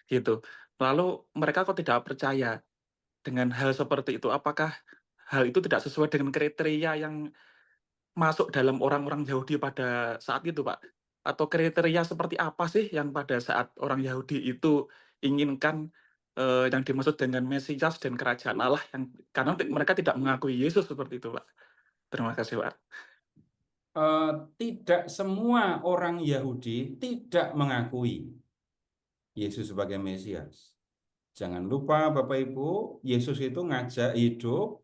Speaker 10: gitu. Lalu mereka kok tidak percaya dengan hal seperti itu? Apakah hal itu tidak sesuai dengan kriteria yang masuk dalam orang-orang Yahudi pada saat itu, Pak? Atau kriteria seperti apa sih yang pada saat orang Yahudi itu inginkan yang dimaksud dengan Mesias dan kerajaan Allah yang karena mereka tidak mengakui Yesus seperti itu, Pak. Terima kasih, Pak.
Speaker 2: Tidak semua orang Yahudi tidak mengakui Yesus sebagai Mesias. Jangan lupa Bapak Ibu, Yesus itu ngajak hidup,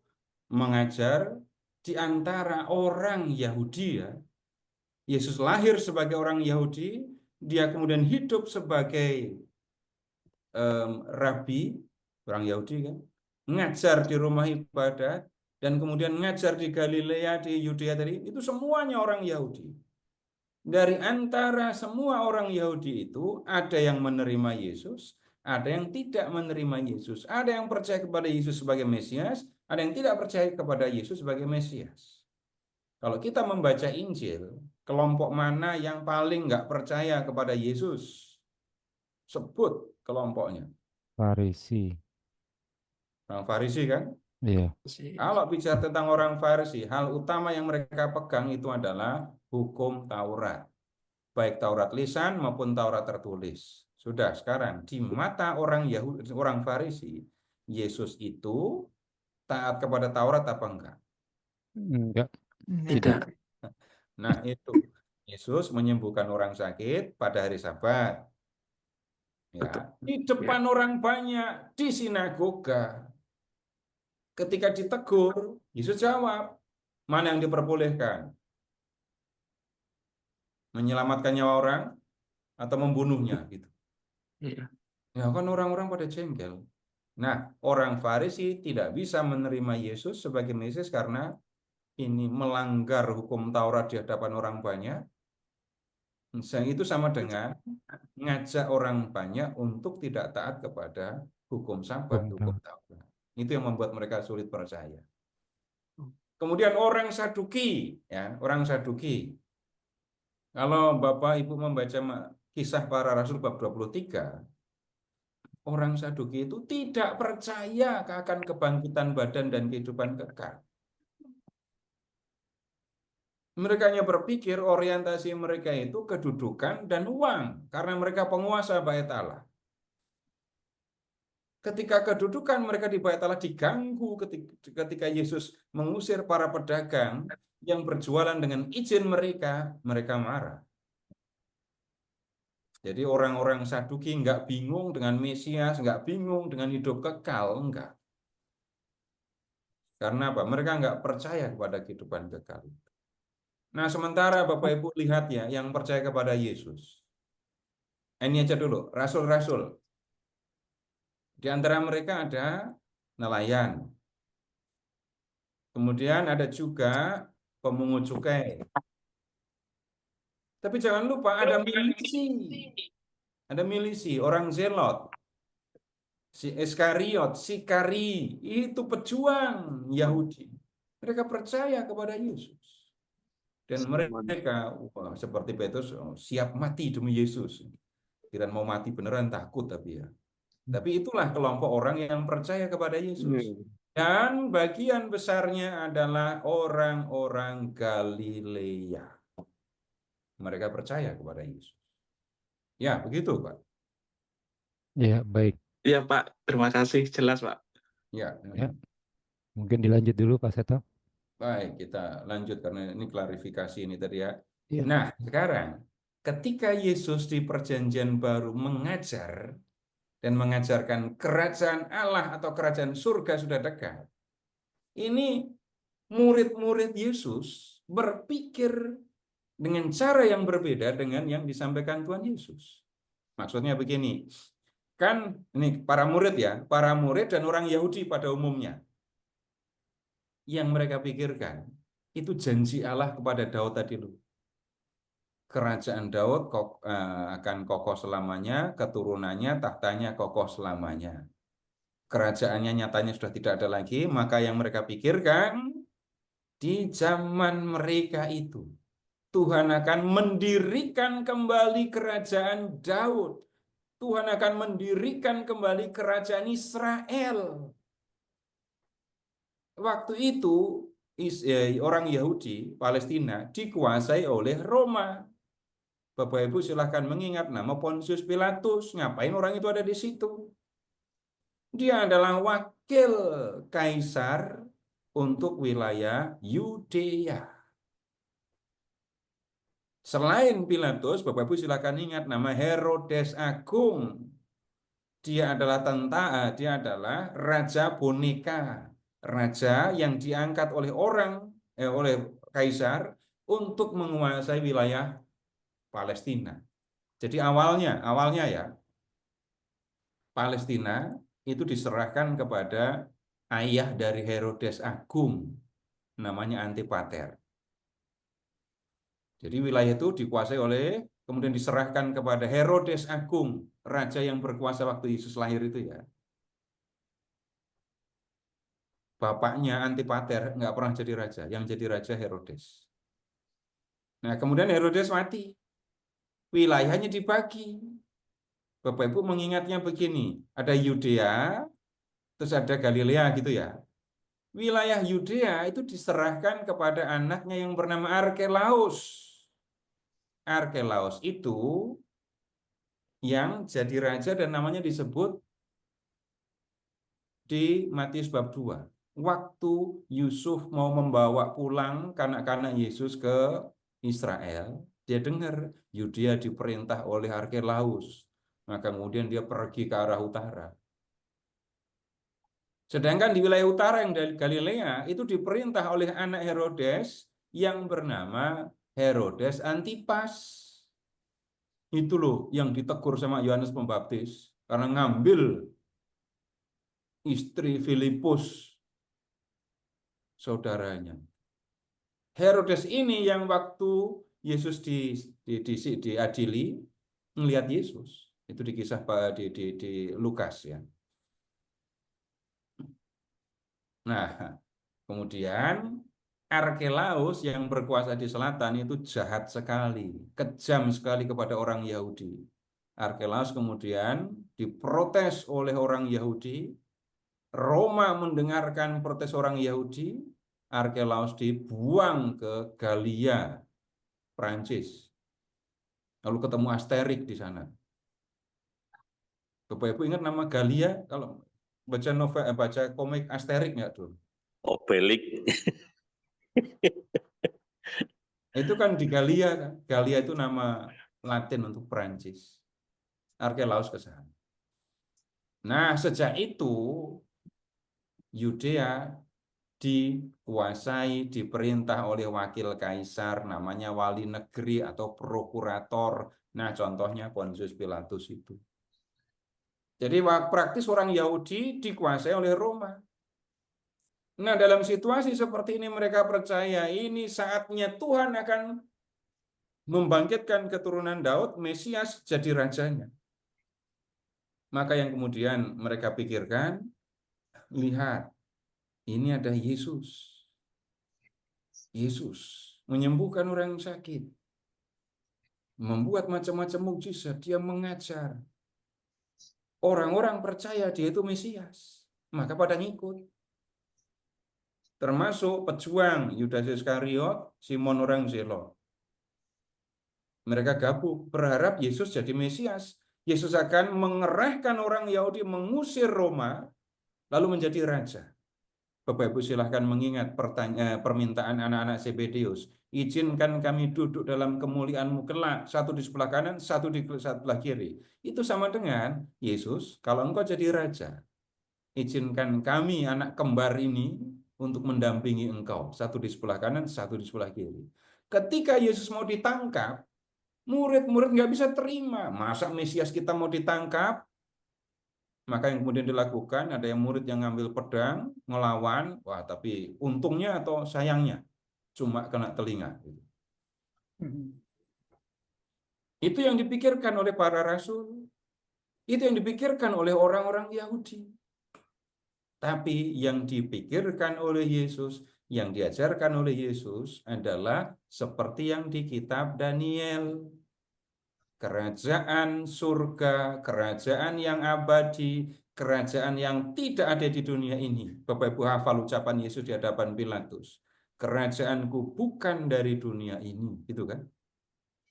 Speaker 2: mengajar di antara orang Yahudi ya. Yesus lahir sebagai orang Yahudi, dia kemudian hidup sebagai rabi, orang Yahudi kan, ngajar di rumah ibadat, dan kemudian ngajar di Galilea, di Yudea tadi, itu semuanya orang Yahudi. Dari antara semua orang Yahudi itu, ada yang menerima Yesus, ada yang tidak menerima Yesus, ada yang percaya kepada Yesus sebagai Mesias, ada yang tidak percaya kepada Yesus sebagai Mesias. Kalau kita membaca Injil, kelompok mana yang paling nggak percaya kepada Yesus? Sebut kelompoknya.
Speaker 1: Farisi.
Speaker 2: Orang Farisi kan?
Speaker 1: Iya.
Speaker 2: Kalau bicara tentang orang Farisi, hal utama yang mereka pegang itu adalah hukum Taurat. Baik Taurat lisan maupun Taurat tertulis. Sudah sekarang di mata orang Yahudi, orang Farisi, Yesus itu taat kepada Taurat apa enggak?
Speaker 1: Enggak.
Speaker 10: Tidak.
Speaker 2: Nah, itu Yesus menyembuhkan orang sakit pada hari Sabat. Ya, di depan orang banyak di sinagoga. Ketika ditegur, Yesus jawab, mana yang diperbolehkan? Menyelamatkan nyawa orang atau membunuhnya gitu.
Speaker 10: Iya.
Speaker 2: Ya kan orang-orang pada jengkel. Nah, orang Farisi tidak bisa menerima Yesus sebagai Mesias karena ini melanggar hukum Taurat di hadapan orang banyak. Itu sama dengan ngajak orang banyak untuk tidak taat kepada hukum Sabat, hukum Taurat. Itu yang membuat mereka sulit percaya. Kemudian orang Saduki, ya, orang Saduki. Kalau Bapak Ibu membaca kisah para rasul bab 23, orang Saduki itu tidak percaya akan kebangkitan badan dan kehidupan kekal. Mereka hanya berpikir orientasi mereka itu kedudukan dan uang, karena mereka penguasa bait Allah. Ketika kedudukan mereka di bait Allah diganggu ketika Yesus mengusir para pedagang yang berjualan dengan izin mereka, mereka marah. Jadi orang-orang Saduki nggak bingung dengan Mesias, nggak bingung dengan hidup kekal, enggak. Karena apa? Mereka nggak percaya kepada kehidupan kekal. Nah, sementara Bapak Ibu lihat ya, yang percaya kepada Yesus. Ini aja dulu, rasul-rasul. Di antara mereka ada nelayan. Kemudian ada juga pemungut cukai. Tapi jangan lupa ada milisi. Ada milisi, orang Zelot. Si Iskariot, si Kari, itu pejuang Yahudi. Mereka percaya kepada Yesus. Dan mereka seperti Petrus siap mati demi Yesus. Kira mau mati beneran takut tapi ya. Tapi itulah kelompok orang yang percaya kepada Yesus. Dan bagian besarnya adalah orang-orang Galilea. Mereka percaya kepada Yesus. Ya, begitu, Pak.
Speaker 1: Ya, baik.
Speaker 10: Iya Pak, terima kasih, jelas Pak.
Speaker 2: Ya,
Speaker 1: Ya, mungkin dilanjut dulu Pak Seto.
Speaker 2: baik, kita lanjut karena ini klarifikasi ini tadi ya.
Speaker 1: Ya.
Speaker 2: Nah, sekarang ketika Yesus di Perjanjian Baru mengajar dan mengajarkan kerajaan Allah atau kerajaan surga sudah dekat, ini murid-murid Yesus berpikir dengan cara yang berbeda dengan yang disampaikan Tuhan Yesus. Maksudnya begini, kan ini para murid ya, para murid dan orang Yahudi pada umumnya. Yang mereka pikirkan itu janji Allah kepada Daud tadi loh. Kerajaan Daud akan kokoh selamanya, keturunannya, tahtanya kokoh selamanya. Kerajaannya nyatanya sudah tidak ada lagi, maka yang mereka pikirkan di zaman mereka itu Tuhan akan mendirikan kembali kerajaan Daud. Tuhan akan mendirikan kembali kerajaan Israel. Waktu itu orang Yahudi Palestina dikuasai oleh Roma. Bapak Ibu silahkan mengingat nama Pontius Pilatus. Ngapain orang itu ada di situ? Dia adalah wakil kaisar untuk wilayah Yudea. Selain Pilatus, Bapak Ibu silakan ingat nama Herodes Agung. Dia adalah dia adalah raja boneka, raja yang diangkat oleh oleh kaisar untuk menguasai wilayah Palestina. Jadi awalnya ya, Palestina itu diserahkan kepada ayah dari Herodes Agung, namanya Antipater. Jadi wilayah itu dikuasai kemudian diserahkan kepada Herodes Agung, raja yang berkuasa waktu Yesus lahir itu ya. Bapaknya Antipater nggak pernah jadi raja, yang jadi raja Herodes. Nah, kemudian Herodes mati. Wilayahnya dibagi. Bapak Ibu mengingatnya begini, ada Yudea, terus ada Galilea gitu ya. Wilayah Yudea itu diserahkan kepada anaknya yang bernama Arkelaus. Arkelaus itu yang jadi raja dan namanya disebut di Matius bab 2. Waktu Yusuf mau membawa pulang kanak-kanak Yesus ke Israel, dia dengar Yudea diperintah oleh Arkelaus. Maka kemudian dia pergi ke arah utara. Sedangkan di wilayah utara yang dari Galilea itu diperintah oleh anak Herodes yang bernama Herodes Antipas. Itu loh yang ditegur sama Yohanes Pembaptis karena ngambil istri Filipus, saudaranya. Herodes ini yang waktu Yesus diadili, melihat Yesus. Itu di kisah di Lukas ya. Nah, kemudian Arkelaus yang berkuasa di selatan itu jahat sekali, kejam sekali kepada orang Yahudi. Arkelaus kemudian diprotes oleh orang Yahudi. Roma mendengarkan protes orang Yahudi, Arkelaus dibuang ke Galia, Prancis. Lalu ketemu Asterik di sana. Bapak Ibu ingat nama Galia? Kalau baca novel, baca komik Asterik nggak tuh?
Speaker 11: Obelix.
Speaker 2: Itu kan di Galia kan. Galia itu nama Latin untuk Prancis. Arkelaus ke sana. Nah, sejak itu Yudea dikuasai, diperintah oleh wakil kaisar, namanya wali negeri atau prokurator. Nah, contohnya Pontius Pilatus itu. Jadi praktis orang Yahudi dikuasai oleh Roma. Nah, dalam situasi seperti ini mereka percaya ini saatnya Tuhan akan membangkitkan keturunan Daud, Mesias jadi rajanya. Maka yang kemudian mereka pikirkan, lihat, ini ada Yesus. Yesus menyembuhkan orang yang sakit. Membuat macam-macam mukjizat, dia mengajar. orang-orang percaya dia itu Mesias, maka pada ngikut. Termasuk pejuang Yudas Iskariot, Simon orang Zelot. Mereka gabung berharap Yesus jadi Mesias. Yesus akan mengerahkan orang Yahudi mengusir Roma, lalu menjadi raja. Bapak Ibu silahkan mengingat permintaan anak-anak Zebedeus. Izinkan kami duduk dalam kemuliaan-Mu kelak, satu di sebelah kanan, satu di sebelah kiri. Itu sama dengan Yesus, kalau Engkau jadi raja, izinkan kami anak kembar ini untuk mendampingi Engkau, satu di sebelah kanan, satu di sebelah kiri. Ketika Yesus mau ditangkap, murid-murid nggak bisa terima. Masa Mesias kita mau ditangkap? Maka yang kemudian dilakukan, ada yang murid yang ngambil pedang, ngelawan. Wah, tapi untungnya atau sayangnya, cuma kena telinga. Itu yang dipikirkan oleh para rasul. Itu yang dipikirkan oleh orang-orang Yahudi. Tapi yang dipikirkan oleh Yesus, yang diajarkan oleh Yesus adalah seperti yang di kitab Daniel. Kerajaan surga, kerajaan yang abadi, kerajaan yang tidak ada di dunia ini. Bapak Ibu hafal ucapan Yesus di hadapan Pilatus. Kerajaanku bukan dari dunia ini, gitu kan?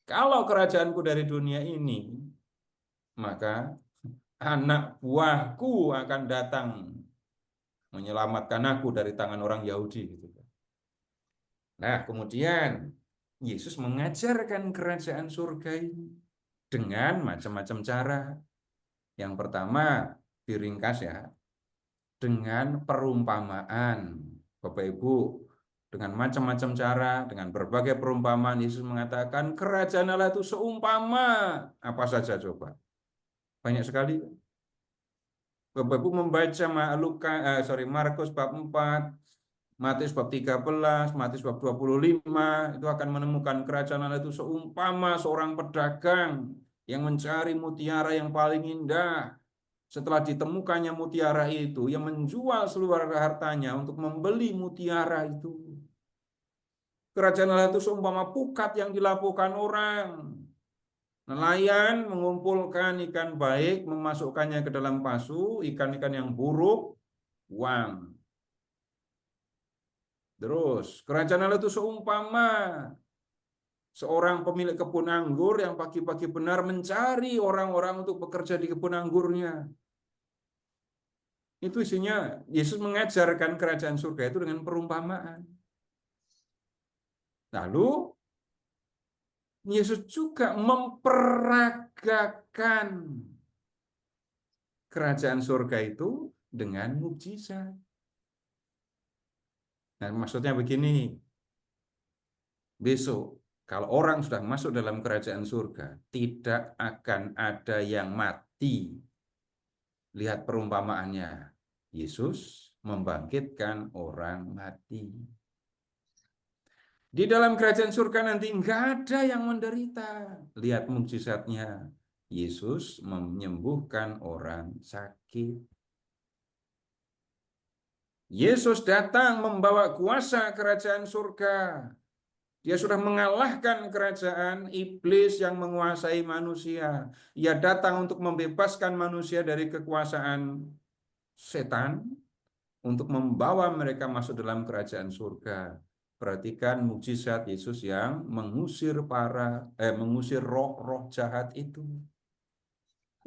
Speaker 2: Kalau kerajaanku dari dunia ini, maka anak buahku akan datang menyelamatkan aku dari tangan orang Yahudi, gitu kan? Nah, kemudian Yesus mengajarkan kerajaan surga ini dengan macam-macam cara. Yang pertama, diringkas ya, dengan perumpamaan. Bapak Ibu, dengan macam-macam cara, dengan berbagai perumpamaan, Yesus mengatakan kerajaan Allah itu seumpama apa saja coba. Banyak sekali. Bapak Ibu membaca Markus bab 4, Matius bab 13, Matius bab 25, itu akan menemukan kerajaan Allah itu seumpama seorang pedagang yang mencari mutiara yang paling indah. Setelah ditemukannya mutiara itu, yang menjual seluruh hartanya untuk membeli mutiara itu. Kerajaan Allah itu seumpama pukat yang dilapuhkan orang. Nelayan mengumpulkan ikan baik, memasukkannya ke dalam pasu, ikan-ikan yang buruk, buang. Terus, kerajaan Allah itu seumpama seorang pemilik kebun anggur yang pagi-pagi benar mencari orang-orang untuk bekerja di kebun anggurnya. Itu isinya, Yesus mengajarkan kerajaan surga itu dengan perumpamaan. Lalu, Yesus juga memperagakan kerajaan surga itu dengan mukjizat. Nah, maksudnya begini, besok kalau orang sudah masuk dalam kerajaan surga, tidak akan ada yang mati. Lihat perumpamaannya, Yesus membangkitkan orang mati. Di dalam kerajaan surga nanti nggak ada yang menderita. Lihat mukjizatnya, Yesus menyembuhkan orang sakit. Yesus datang membawa kuasa kerajaan surga. Dia sudah mengalahkan kerajaan iblis yang menguasai manusia. Ia datang untuk membebaskan manusia dari kekuasaan setan, untuk membawa mereka masuk dalam kerajaan surga. Perhatikan mukjizat Yesus yang mengusir roh-roh jahat itu.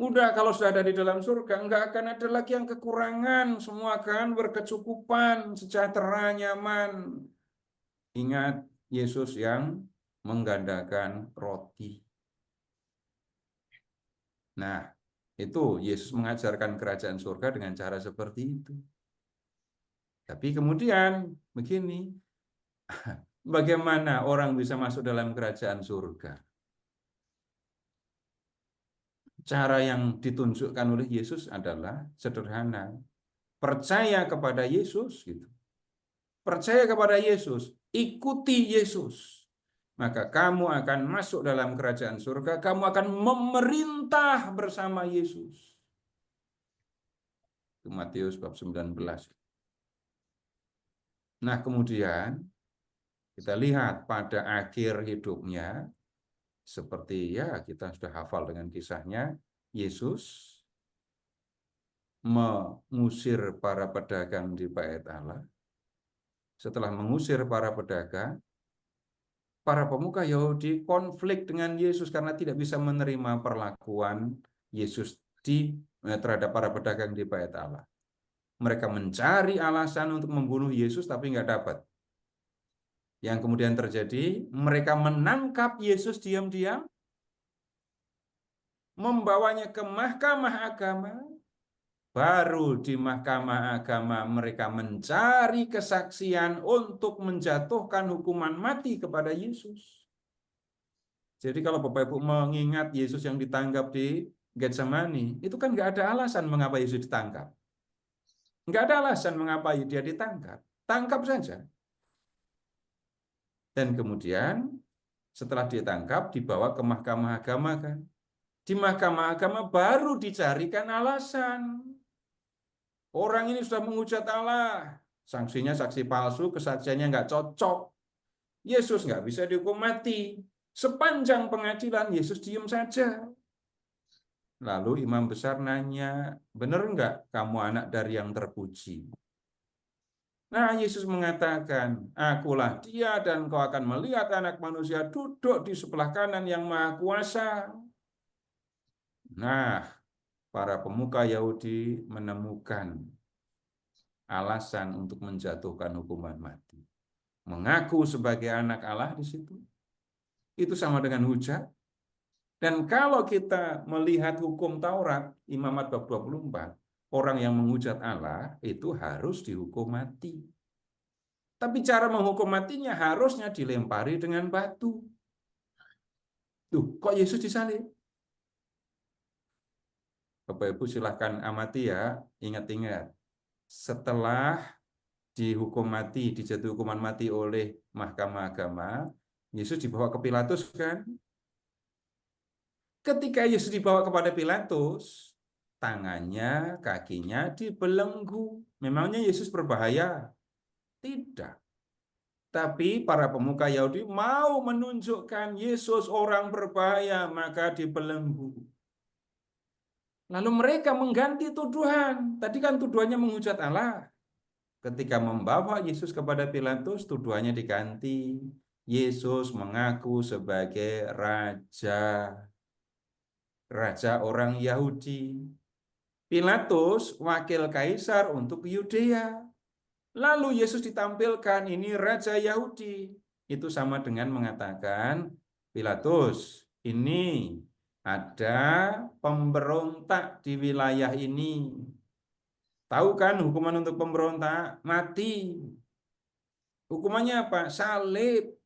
Speaker 2: Udah, kalau sudah ada di dalam surga, nggak akan ada lagi yang kekurangan. Semua akan berkecukupan, sejahtera, nyaman. Ingat, Yesus yang menggandakan roti. Nah, itu Yesus mengajarkan kerajaan surga dengan cara seperti itu. Tapi kemudian, begini, bagaimana orang bisa masuk dalam kerajaan surga? Cara yang ditunjukkan oleh Yesus adalah sederhana. Percaya kepada Yesus, gitu. Percaya kepada Yesus, ikuti Yesus. Maka kamu akan masuk dalam kerajaan surga, kamu akan memerintah bersama Yesus. Itu Matius bab 19. Nah, kemudian kita lihat pada akhir hidupnya, seperti ya kita sudah hafal dengan kisahnya, Yesus mengusir para pedagang di Bait Allah. Setelah mengusir para pedagang, para pemuka Yahudi konflik dengan Yesus karena tidak bisa menerima perlakuan Yesus terhadap para pedagang di Bait Allah. Mereka mencari alasan untuk membunuh Yesus tapi nggak dapat. Yang kemudian terjadi, mereka menangkap Yesus diam-diam, membawanya ke mahkamah agama. Baru di mahkamah agama mereka mencari kesaksian untuk menjatuhkan hukuman mati kepada Yesus. Jadi kalau Bapak Ibu mengingat Yesus yang ditangkap di Getsemani, itu kan nggak ada alasan mengapa Yesus ditangkap. Nggak ada alasan mengapa dia ditangkap. Tangkap saja. Dan kemudian setelah ditangkap dibawa ke mahkamah agama kan. Di mahkamah agama baru dicarikan alasan. Orang ini sudah menghujat Allah. Sanksinya saksi palsu, kesaksiannya nggak cocok. Yesus nggak bisa dihukum mati. Sepanjang pengadilan Yesus diam saja. Lalu imam besar nanya, benar nggak kamu anak dari yang terpuji? Nah, Yesus mengatakan, akulah dia dan kau akan melihat anak manusia duduk di sebelah kanan yang maha kuasa. Nah, para pemuka Yahudi menemukan alasan untuk menjatuhkan hukuman mati. Mengaku sebagai anak Allah di situ. Itu sama dengan hujat. Dan kalau kita melihat hukum Taurat, Imamat bab 24, orang yang menghujat Allah itu harus dihukum mati. Tapi cara menghukum matinya harusnya dilempari dengan batu. Tuh, kok Yesus disalib? Bapak Ibu silahkan amati ya, ingat-ingat. Setelah dihukum mati, dijatuhi hukuman mati oleh mahkamah agama, Yesus dibawa ke Pilatus kan? Ketika Yesus dibawa kepada Pilatus, tangannya, kakinya dibelenggu. Memangnya Yesus berbahaya? Tidak. Tapi para pemuka Yahudi mau menunjukkan Yesus orang berbahaya, maka dibelenggu. Lalu mereka mengganti tuduhan. Tadi kan tuduhannya menghujat Allah. Ketika membawa Yesus kepada Pilatus, tuduhannya diganti. Yesus mengaku sebagai raja. Raja orang Yahudi. Pilatus wakil kaisar untuk Yudea. Lalu Yesus ditampilkan ini raja Yahudi. Itu sama dengan mengatakan, Pilatus, ini ada pemberontak di wilayah ini. Tahu kan hukuman untuk pemberontak? Mati. Hukumannya apa? Salib.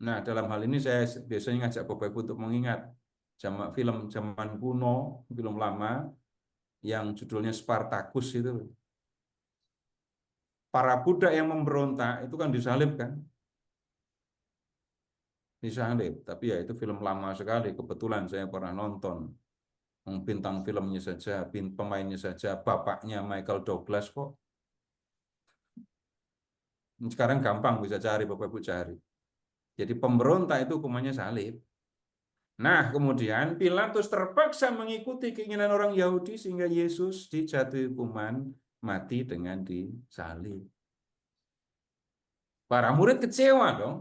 Speaker 2: Nah, dalam hal ini saya biasanya ngajak Bapak Ibu untuk mengingat film zaman kuno, film lama yang judulnya Spartacus itu. Para budak yang memberontak itu kan disalib kan? Disalib. Tapi ya itu film lama sekali. Kebetulan saya pernah nonton. Bintang filmnya saja, pemainnya saja, bapaknya Michael Douglas kok. Sekarang gampang bisa cari, Bapak Ibu cari. Jadi pemberontak itu hukumannya salib. Nah, kemudian Pilatus terpaksa mengikuti keinginan orang Yahudi sehingga Yesus dijatuhi hukuman mati dengan disalib. Para murid kecewa dong.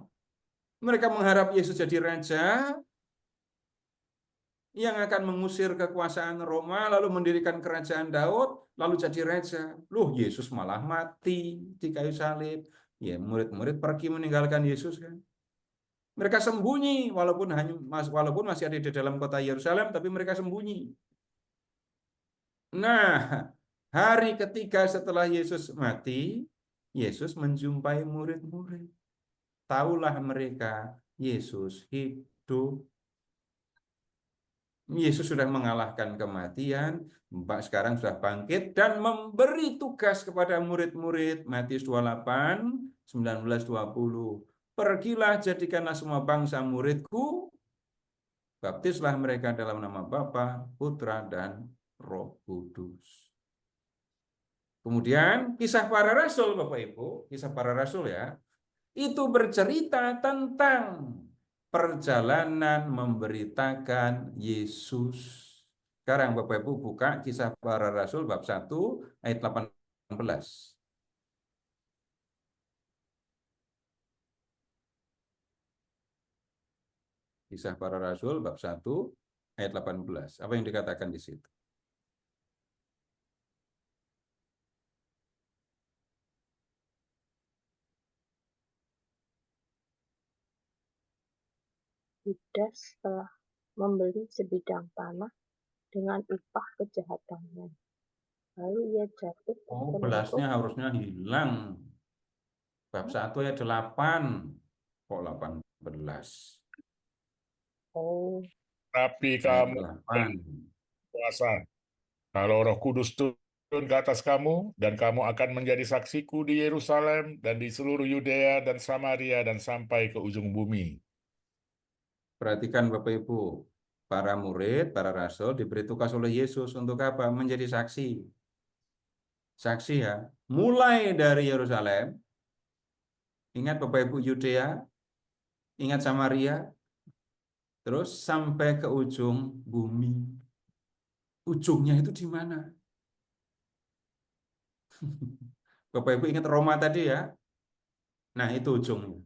Speaker 2: Mereka mengharap Yesus jadi raja yang akan mengusir kekuasaan Roma, lalu mendirikan kerajaan Daud, lalu jadi raja. Loh, Yesus malah mati di kayu salib. Ya, murid-murid pergi meninggalkan Yesus kan. Mereka sembunyi walaupun masih ada di dalam kota Yerusalem, tapi mereka sembunyi. Nah, hari ketiga setelah Yesus mati, Yesus menjumpai murid-murid. Taulah mereka, Yesus hidup. Yesus sudah mengalahkan kematian, sekarang sudah bangkit dan memberi tugas kepada murid-murid. Matius 28, 19-20. Pergilah, jadikanlah semua bangsa muridku, baptislah mereka dalam nama Bapa, Putra, dan Roh Kudus. Kemudian kisah para rasul, Bapak Ibu, kisah para rasul ya, itu bercerita tentang perjalanan memberitakan Yesus. Sekarang Bapak Ibu buka Kisah Para Rasul bab 1 ayat 18. Kisah Para Rasul bab 1 ayat 18. Apa yang dikatakan di situ?
Speaker 5: Yudas telah membeli sebidang tanah dengan upah kejahatannya. Lalu ia jatuh
Speaker 2: Oh,
Speaker 5: terbentuk.
Speaker 2: belasnya harusnya hilang. Bab 1 ayat 8. Kok 18?
Speaker 5: Oh,
Speaker 11: Tapi
Speaker 2: Ayat
Speaker 11: kamu
Speaker 2: 8.
Speaker 11: berkuasa kalau Roh Kudus turun ke atas kamu, dan kamu akan menjadi saksiku di Yerusalem dan di seluruh Yudea dan Samaria dan sampai ke ujung bumi.
Speaker 2: Perhatikan Bapak Ibu, para murid, para rasul diberi tugas oleh Yesus untuk apa? Menjadi saksi. Saksi ya, mulai dari Yerusalem, ingat Bapak Ibu, Yudea, ingat Samaria, terus sampai ke ujung bumi. Ujungnya itu di mana? Bapak Ibu ingat Roma tadi ya? Nah, itu ujungnya.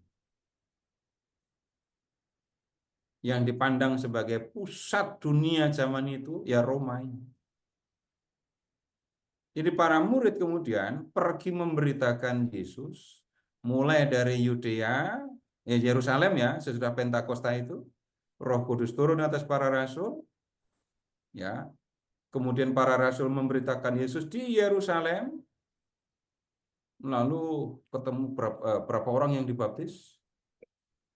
Speaker 2: Yang dipandang sebagai pusat dunia zaman itu, ya Roma ini. Jadi para murid kemudian pergi memberitakan Yesus, mulai dari Yudea, Yerusalem ya, sesudah Pentakosta itu, Roh Kudus turun atas para rasul, ya. Kemudian para rasul memberitakan Yesus di Yerusalem, lalu ketemu berapa orang yang dibaptis?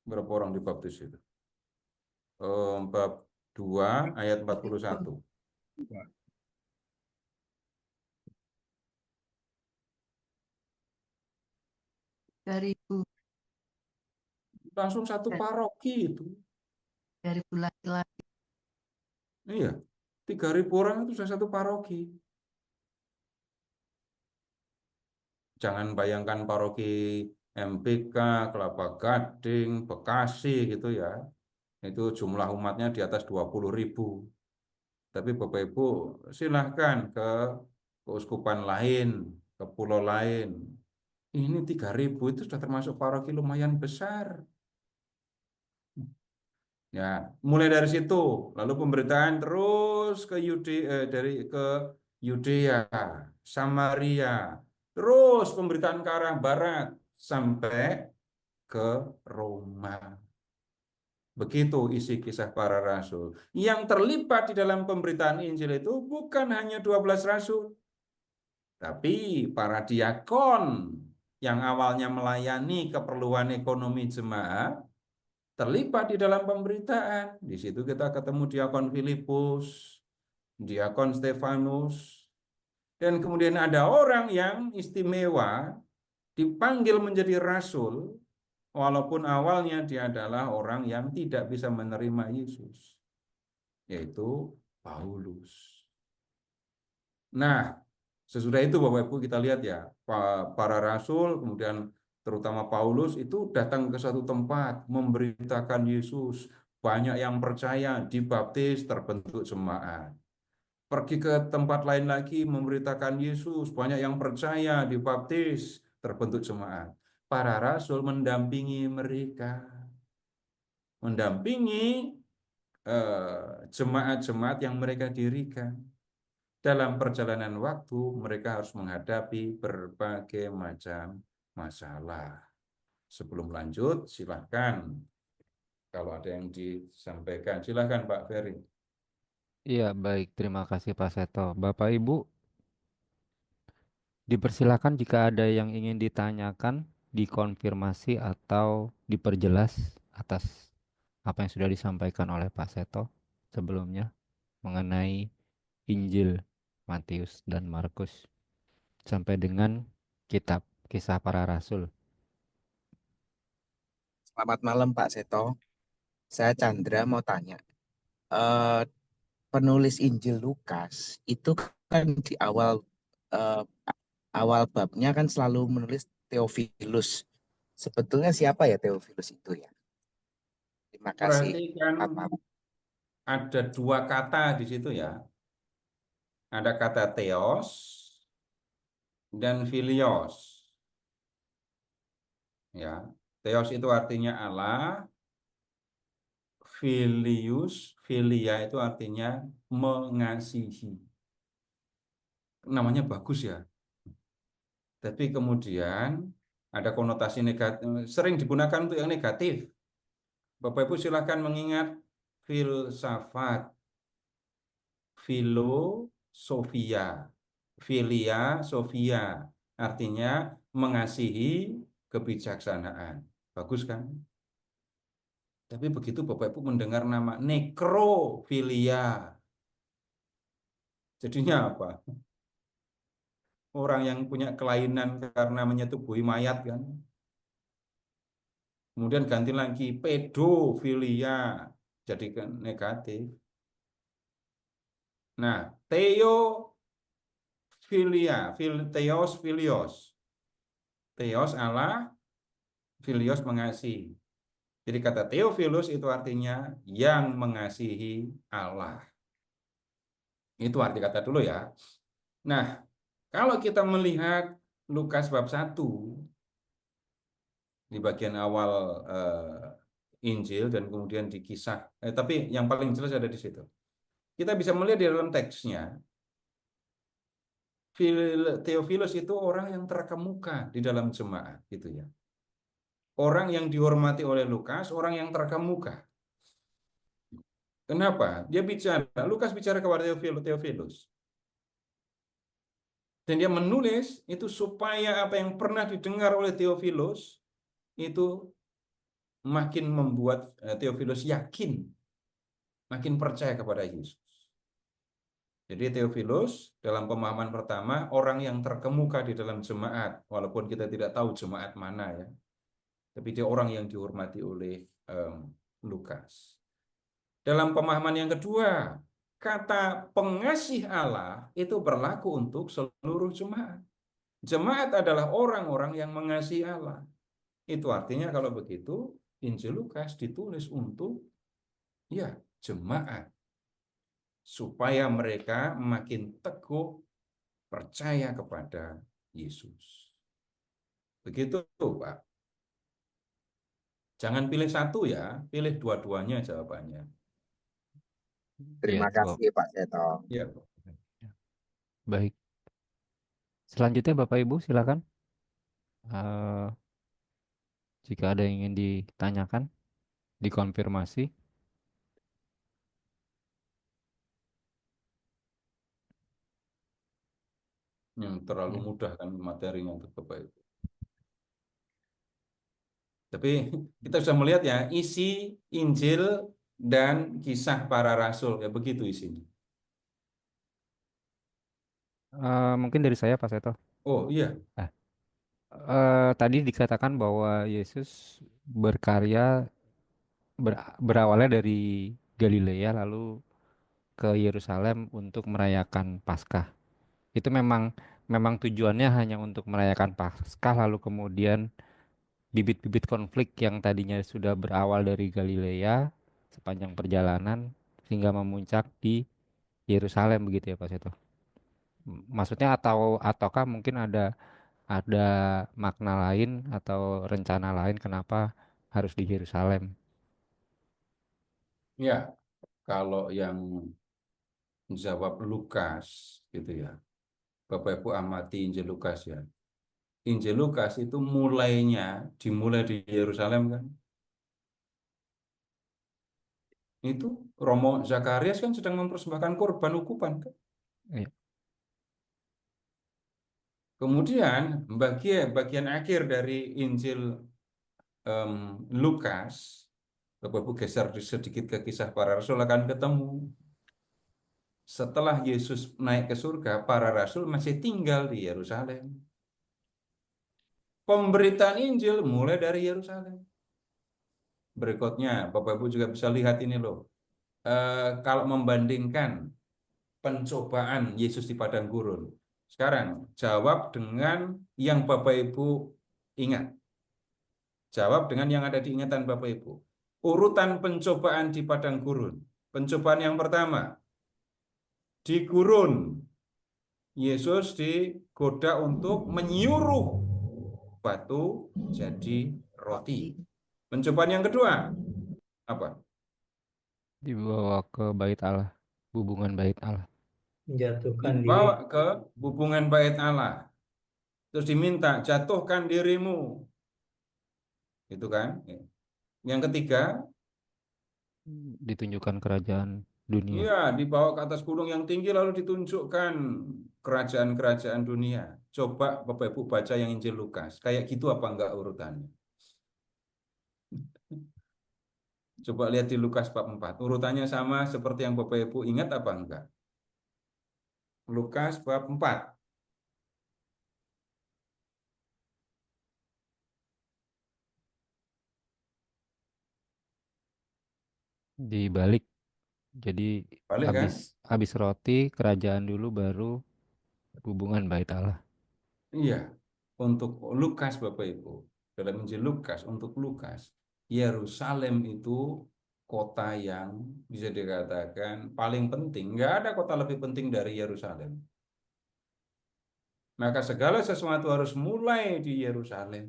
Speaker 2: Berapa orang dibaptis itu? Bab 2 ayat 41.
Speaker 3: Dari
Speaker 2: Langsung satu paroki itu.
Speaker 3: dari laki-laki.
Speaker 2: Iya, 3.000 orang itu sudah satu paroki. Jangan bayangkan paroki MPK, Kelapa Gading, Bekasi gitu ya. Itu jumlah umatnya di atas 20.000. Tapi Bapak Ibu silahkan ke keuskupan lain, ke pulau lain. Ini 3.000 itu sudah termasuk paroki lumayan besar. Ya, mulai dari situ, lalu pemberitaan terus ke Yudea, Samaria, terus pemberitaan ke arah barat sampai ke Roma. Begitu isi Kisah Para Rasul. Yang terlibat di dalam pemberitaan Injil itu bukan hanya 12 rasul, tapi para diakon yang awalnya melayani keperluan ekonomi jemaat terlibat di dalam pemberitaan. Di situ kita ketemu diakon Filipus, diakon Stefanus, dan kemudian ada orang yang istimewa dipanggil menjadi rasul, walaupun awalnya dia adalah orang yang tidak bisa menerima Yesus, yaitu Paulus. Nah, sesudah itu Bapak Ibu kita lihat ya, para rasul, kemudian terutama Paulus itu datang ke satu tempat memberitakan Yesus, banyak yang percaya, dibaptis, terbentuk jemaat. Pergi ke tempat lain lagi memberitakan Yesus, banyak yang percaya, dibaptis, terbentuk jemaat. Para rasul mendampingi mereka, mendampingi jemaat-jemaat yang mereka dirikan. Dalam perjalanan waktu, mereka harus menghadapi berbagai macam masalah. Sebelum lanjut, silahkan. Kalau ada yang disampaikan, silahkan Pak Ferry.
Speaker 1: Iya, baik. Terima kasih Pak Seto. Bapak Ibu, dipersilakan jika ada yang ingin ditanyakan, dikonfirmasi atau diperjelas atas apa yang sudah disampaikan oleh Pak Seto sebelumnya mengenai Injil Matius dan Markus sampai dengan kitab Kisah Para Rasul.
Speaker 12: Selamat malam Pak Seto. Saya Chandra mau tanya. Eh, Penulis Injil Lukas itu kan di awal babnya kan selalu menulis Theophilus. Sebetulnya siapa ya Theophilus itu ya? Terima kasih.
Speaker 2: Perhatikan ada 2 kata di situ ya. Ada kata theos dan filios. Ya, theos itu artinya Allah, filia itu artinya mengasihi. Namanya bagus ya. Tapi kemudian ada konotasi negatif, sering digunakan untuk yang negatif. Bapak Ibu silakan mengingat filsafat, filosofia, filia, sofia, artinya mengasihi kebijaksanaan. Bagus kan? Tapi begitu Bapak Ibu mendengar nama nekrofilia, jadinya apa? Orang yang punya kelainan karena menyetubuhi mayat kan. Kemudian ganti lagi pedofilia, jadi kan negatif. Nah, theos filios. Theos Allah, filios mengasihi. Jadi kata Theophilus itu artinya yang mengasihi Allah. Itu arti kata dulu ya. Nah, kalau kita melihat Lukas bab 1 di bagian awal Injil dan kemudian di kisah, tapi yang paling jelas ada di situ. Kita bisa melihat di dalam teksnya, Theophilus itu orang yang terkemuka di dalam jemaat, gitu ya. Orang yang dihormati oleh Lukas, orang yang terkemuka. Kenapa? Lukas bicara kepada Theophilus. Dan dia menulis itu supaya apa yang pernah didengar oleh Theophilus itu makin membuat Theophilus yakin, makin percaya kepada Yesus. Jadi Theophilus dalam pemahaman pertama orang yang terkemuka di dalam jemaat, walaupun kita tidak tahu jemaat mana ya, tapi dia orang yang dihormati oleh Lukas. Dalam pemahaman yang kedua, kata pengasih Allah itu berlaku untuk seluruh jemaat. Jemaat adalah orang-orang yang mengasihi Allah. Itu artinya kalau begitu Injil Lukas ditulis untuk ya jemaat supaya mereka makin teguh percaya kepada Yesus. Begitu, Pak. Jangan pilih satu ya, pilih dua-duanya jawabannya.
Speaker 12: Terima
Speaker 1: Ya,
Speaker 12: kasih Pak Seto.
Speaker 2: Ya.
Speaker 1: baik. Selanjutnya Bapak Ibu silakan. Jika ada yang ingin ditanyakan, dikonfirmasi.
Speaker 2: Yang terlalu mudah kan materinya untuk Bapak Ibu. Tapi kita sudah melihat ya isi Injil dan kisah para rasul ya begitu isinya.
Speaker 1: Mungkin dari saya Pak Seto.
Speaker 2: Oh iya.
Speaker 1: Tadi dikatakan bahwa Yesus berkarya berawalnya dari Galilea lalu ke Yerusalem untuk merayakan Paskah. Itu memang tujuannya hanya untuk merayakan Paskah lalu kemudian bibit-bibit konflik yang tadinya sudah berawal dari Galilea sepanjang perjalanan sehingga memuncak di Yerusalem begitu ya Pak Seto. Maksudnya ataukah mungkin ada makna lain atau rencana lain kenapa harus di Yerusalem?
Speaker 2: Ya, kalau yang jawab Lukas gitu ya. Bapak Ibu amati Injil Lukas ya. Injil Lukas itu dimulai di Yerusalem kan. Itu Romo Zakarias kan sedang mempersembahkan korban ukupan kan.
Speaker 1: Iya.
Speaker 2: Kemudian bagian akhir dari Injil Lukas, Bapak Ibu geser sedikit ke kisah para rasul akan ketemu. Setelah Yesus naik ke surga, para rasul masih tinggal di Yerusalem. Pemberitaan Injil mulai dari Yerusalem. Berikutnya, Bapak Ibu juga bisa lihat ini loh. Kalau membandingkan pencobaan Yesus di padang gurun. Sekarang, jawab dengan yang Bapak Ibu ingat. Jawab dengan yang ada di ingatan Bapak Ibu. Urutan pencobaan di padang gurun. Pencobaan yang pertama, di gurun Yesus digoda untuk menyuruh batu jadi roti. Pencobaan yang kedua apa?
Speaker 1: Dibawa ke bait Allah, hubungan bait Allah.
Speaker 7: Menjatuhkan diri.
Speaker 2: Dibawa ke hubungan bait Allah. Terus diminta jatuhkan dirimu. Itu kan? Yang ketiga,
Speaker 1: Ditunjukkan kerajaan dunia.
Speaker 2: iya, dibawa ke atas gunung yang tinggi lalu ditunjukkan kerajaan-kerajaan dunia. Coba Bapak Ibu baca yang Injil Lukas. Kayak gitu apa enggak urutannya? Coba lihat di Lukas bab 4. Urutannya sama seperti yang Bapak Ibu ingat apa enggak? Lukas bab 4.
Speaker 1: Dibalik. Jadi
Speaker 2: Balik kan?
Speaker 1: habis roti kerajaan dulu baru hubungan bait Allah.
Speaker 2: Iya. Untuk Lukas Bapak Ibu. Dalam Injil Lukas, untuk Lukas, Yerusalem itu kota yang bisa dikatakan paling penting. Nggak ada kota lebih penting dari Yerusalem. Maka segala sesuatu harus mulai di Yerusalem.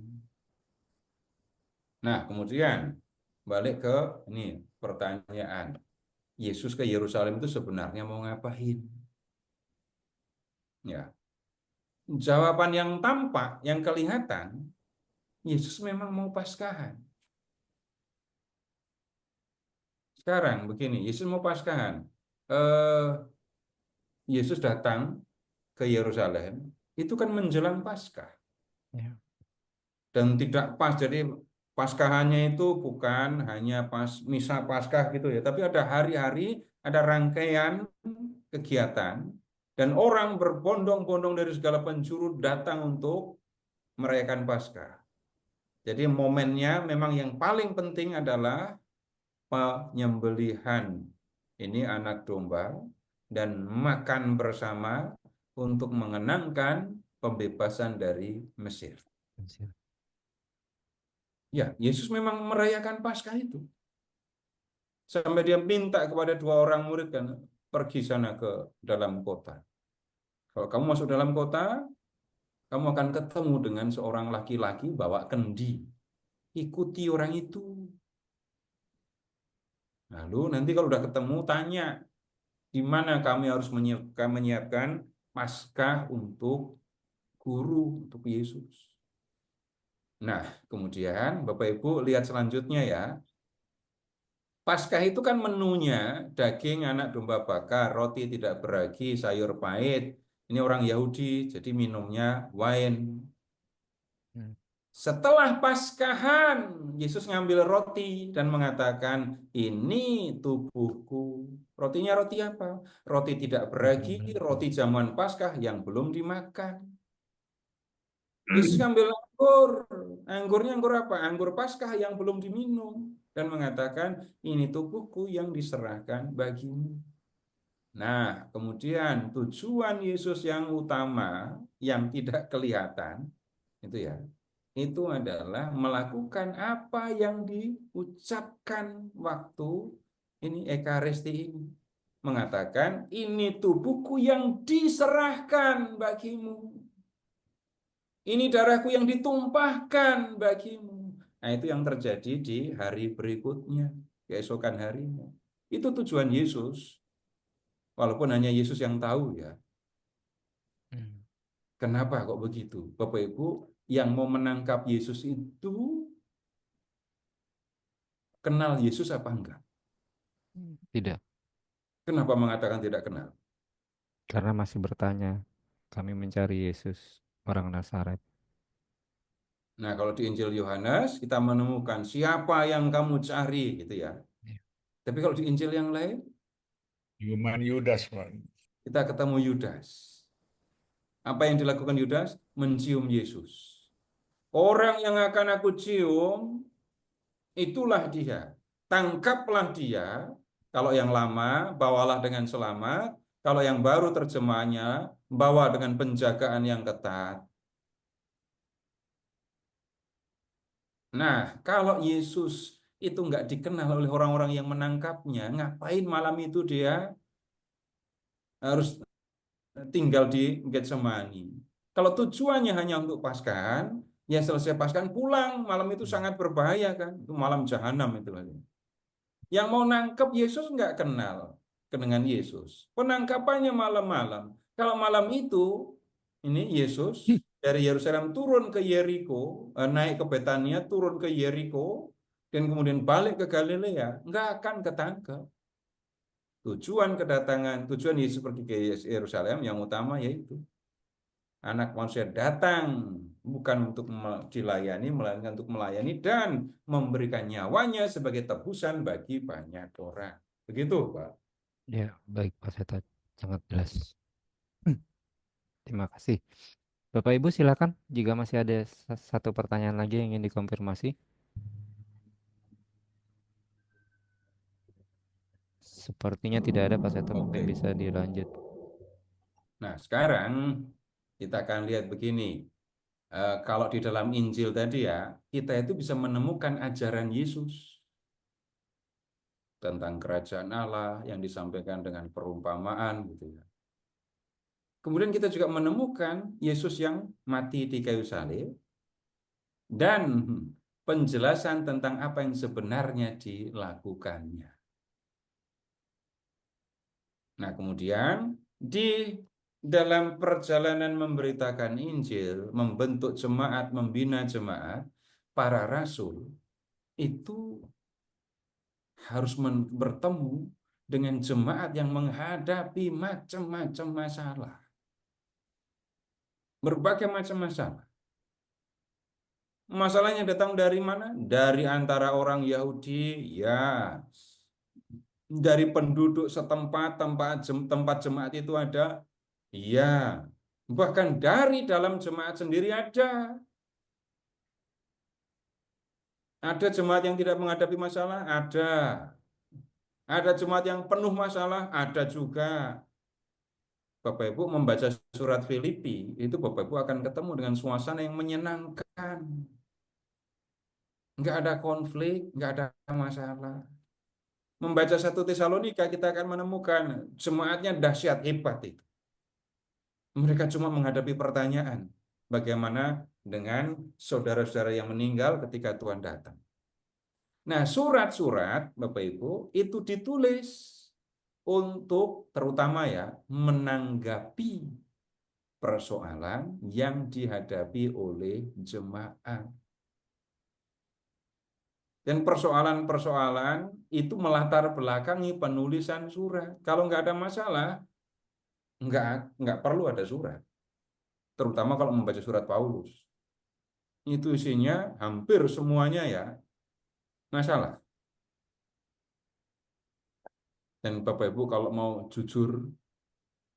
Speaker 2: Nah, kemudian balik ke ini pertanyaan. Yesus ke Yerusalem itu sebenarnya mau ngapain? Ya. Jawaban yang tampak, yang kelihatan, Yesus memang mau Paskahan. Sekarang begini, Yesus mau Paskahan. Yesus datang ke Yerusalem, itu kan menjelang Paskah.
Speaker 1: Ya.
Speaker 2: Dan tidak pas, jadi Paskahannya itu bukan hanya pas misa Paskah gitu ya, tapi ada hari-hari, ada rangkaian kegiatan, dan orang berbondong-bondong dari segala penjuru datang untuk merayakan Paskah. Jadi momennya memang yang paling penting adalah penyembelihan. Ini anak domba dan makan bersama untuk mengenangkan pembebasan dari Mesir. Ya, Yesus memang merayakan Paskah itu. Sampai dia minta kepada dua orang murid kan, pergi sana ke dalam kota. Kalau kamu masuk dalam kota, kamu akan ketemu dengan seorang laki-laki bawa kendi. Ikuti orang itu. Lalu nanti kalau udah ketemu, tanya, di mana kami harus menyiapkan Paskah untuk guru, untuk Yesus. Nah, kemudian Bapak Ibu lihat selanjutnya ya. Paskah itu kan menunya daging anak domba bakar, roti tidak beragi, sayur pahit. Ini orang Yahudi, jadi minumnya wine. Setelah Paskahan, Yesus ngambil roti dan mengatakan, ini tubuhku. Rotinya roti apa? Roti tidak beragi, roti jamuan Paskah yang belum dimakan. Yesus ngambil anggur. Anggurnya anggur apa? Anggur Paskah yang belum diminum. Dan mengatakan, ini tubuhku yang diserahkan bagimu. Nah, kemudian tujuan Yesus yang utama, yang tidak kelihatan, itu ya, itu adalah melakukan apa yang diucapkan waktu ini Ekaristi ini. Mengatakan, ini tubuhku yang diserahkan bagimu. Ini darahku yang ditumpahkan bagimu. Nah, itu yang terjadi di hari berikutnya, keesokan harinya. Itu tujuan Yesus. Walaupun hanya Yesus yang tahu ya. Kenapa kok begitu? Bapak Ibu, yang mau menangkap Yesus itu kenal Yesus apa enggak?
Speaker 1: Tidak.
Speaker 2: Kenapa mengatakan tidak kenal?
Speaker 1: Karena masih bertanya, kami mencari Yesus, orang Nazaret.
Speaker 2: Nah, kalau di Injil Yohanes kita menemukan siapa yang kamu cari gitu ya. Tapi kalau di Injil yang lain,
Speaker 11: Human Yudas, Pak.
Speaker 2: kita ketemu Yudas. Apa yang dilakukan Yudas? Mencium Yesus. Orang yang akan aku cium, itulah dia. Tangkaplah dia. Kalau yang lama, bawalah dengan selamat. Kalau yang baru terjemahnya, bawa dengan penjagaan yang ketat. Nah, kalau Yesus itu nggak dikenal oleh orang-orang yang menangkapnya, ngapain malam itu dia harus tinggal di Getsemani. Kalau tujuannya hanya untuk Paskahan, ya selesai Paskahan pulang, malam itu sangat berbahaya kan, itu malam jahanam itu lagi. Yang mau nangkep Yesus nggak kenal dengan Yesus. Penangkapannya malam-malam. Kalau malam itu, ini Yesus dari Yerusalem turun ke Yeriko, naik ke Betania, turun ke Yeriko, dan kemudian balik ke Galilea, nggak akan ketangkep. Tujuan Yesus pergi ke Yerusalem yang utama yaitu Anak Manusia datang bukan untuk dilayani, melainkan untuk melayani dan memberikan nyawanya sebagai tebusan bagi banyak orang. Begitu, Pak.
Speaker 1: Ya, baik Pak Seto, sangat jelas. Terima kasih. Bapak Ibu silakan jika masih ada satu pertanyaan lagi yang ingin dikonfirmasi. Sepertinya tidak ada Pak Seto, mungkin
Speaker 2: Oke.
Speaker 1: bisa dilanjut.
Speaker 2: Nah, sekarang kita akan lihat begini. Kalau di dalam Injil tadi ya, kita itu bisa menemukan ajaran Yesus tentang kerajaan Allah yang disampaikan dengan perumpamaan gitu ya. Kemudian kita juga menemukan Yesus yang mati di kayu salib dan penjelasan tentang apa yang sebenarnya dilakukannya. Nah, kemudian di dalam perjalanan memberitakan Injil, membentuk jemaat, membina jemaat, para rasul itu harus bertemu dengan jemaat yang menghadapi macam-macam masalah. Berbagai macam masalah. Masalahnya datang dari mana? Dari antara orang Yahudi, ya. Dari penduduk setempat, tempat jemaat itu ada, ya. Bahkan dari dalam jemaat sendiri ada. Ada jemaat yang tidak menghadapi masalah, ada. Ada jemaat yang penuh masalah, ada juga. Bapak Ibu membaca surat Filipi, itu Bapak Ibu akan ketemu dengan suasana yang menyenangkan. Nggak ada konflik, nggak ada masalah. Membaca 1 Tesalonika, kita akan menemukan jemaatnya dahsyat, hebat itu. Mereka cuma menghadapi pertanyaan, bagaimana dengan saudara-saudara yang meninggal ketika Tuhan datang. Nah, surat-surat Bapak Ibu itu ditulis untuk terutama ya menanggapi persoalan yang dihadapi oleh jemaat. Dan persoalan-persoalan itu melatar belakangi penulisan surat. Kalau nggak ada masalah, nggak perlu ada surat. Terutama kalau membaca surat Paulus. Itu isinya hampir semuanya ya masalah. Dan Bapak Ibu kalau mau jujur,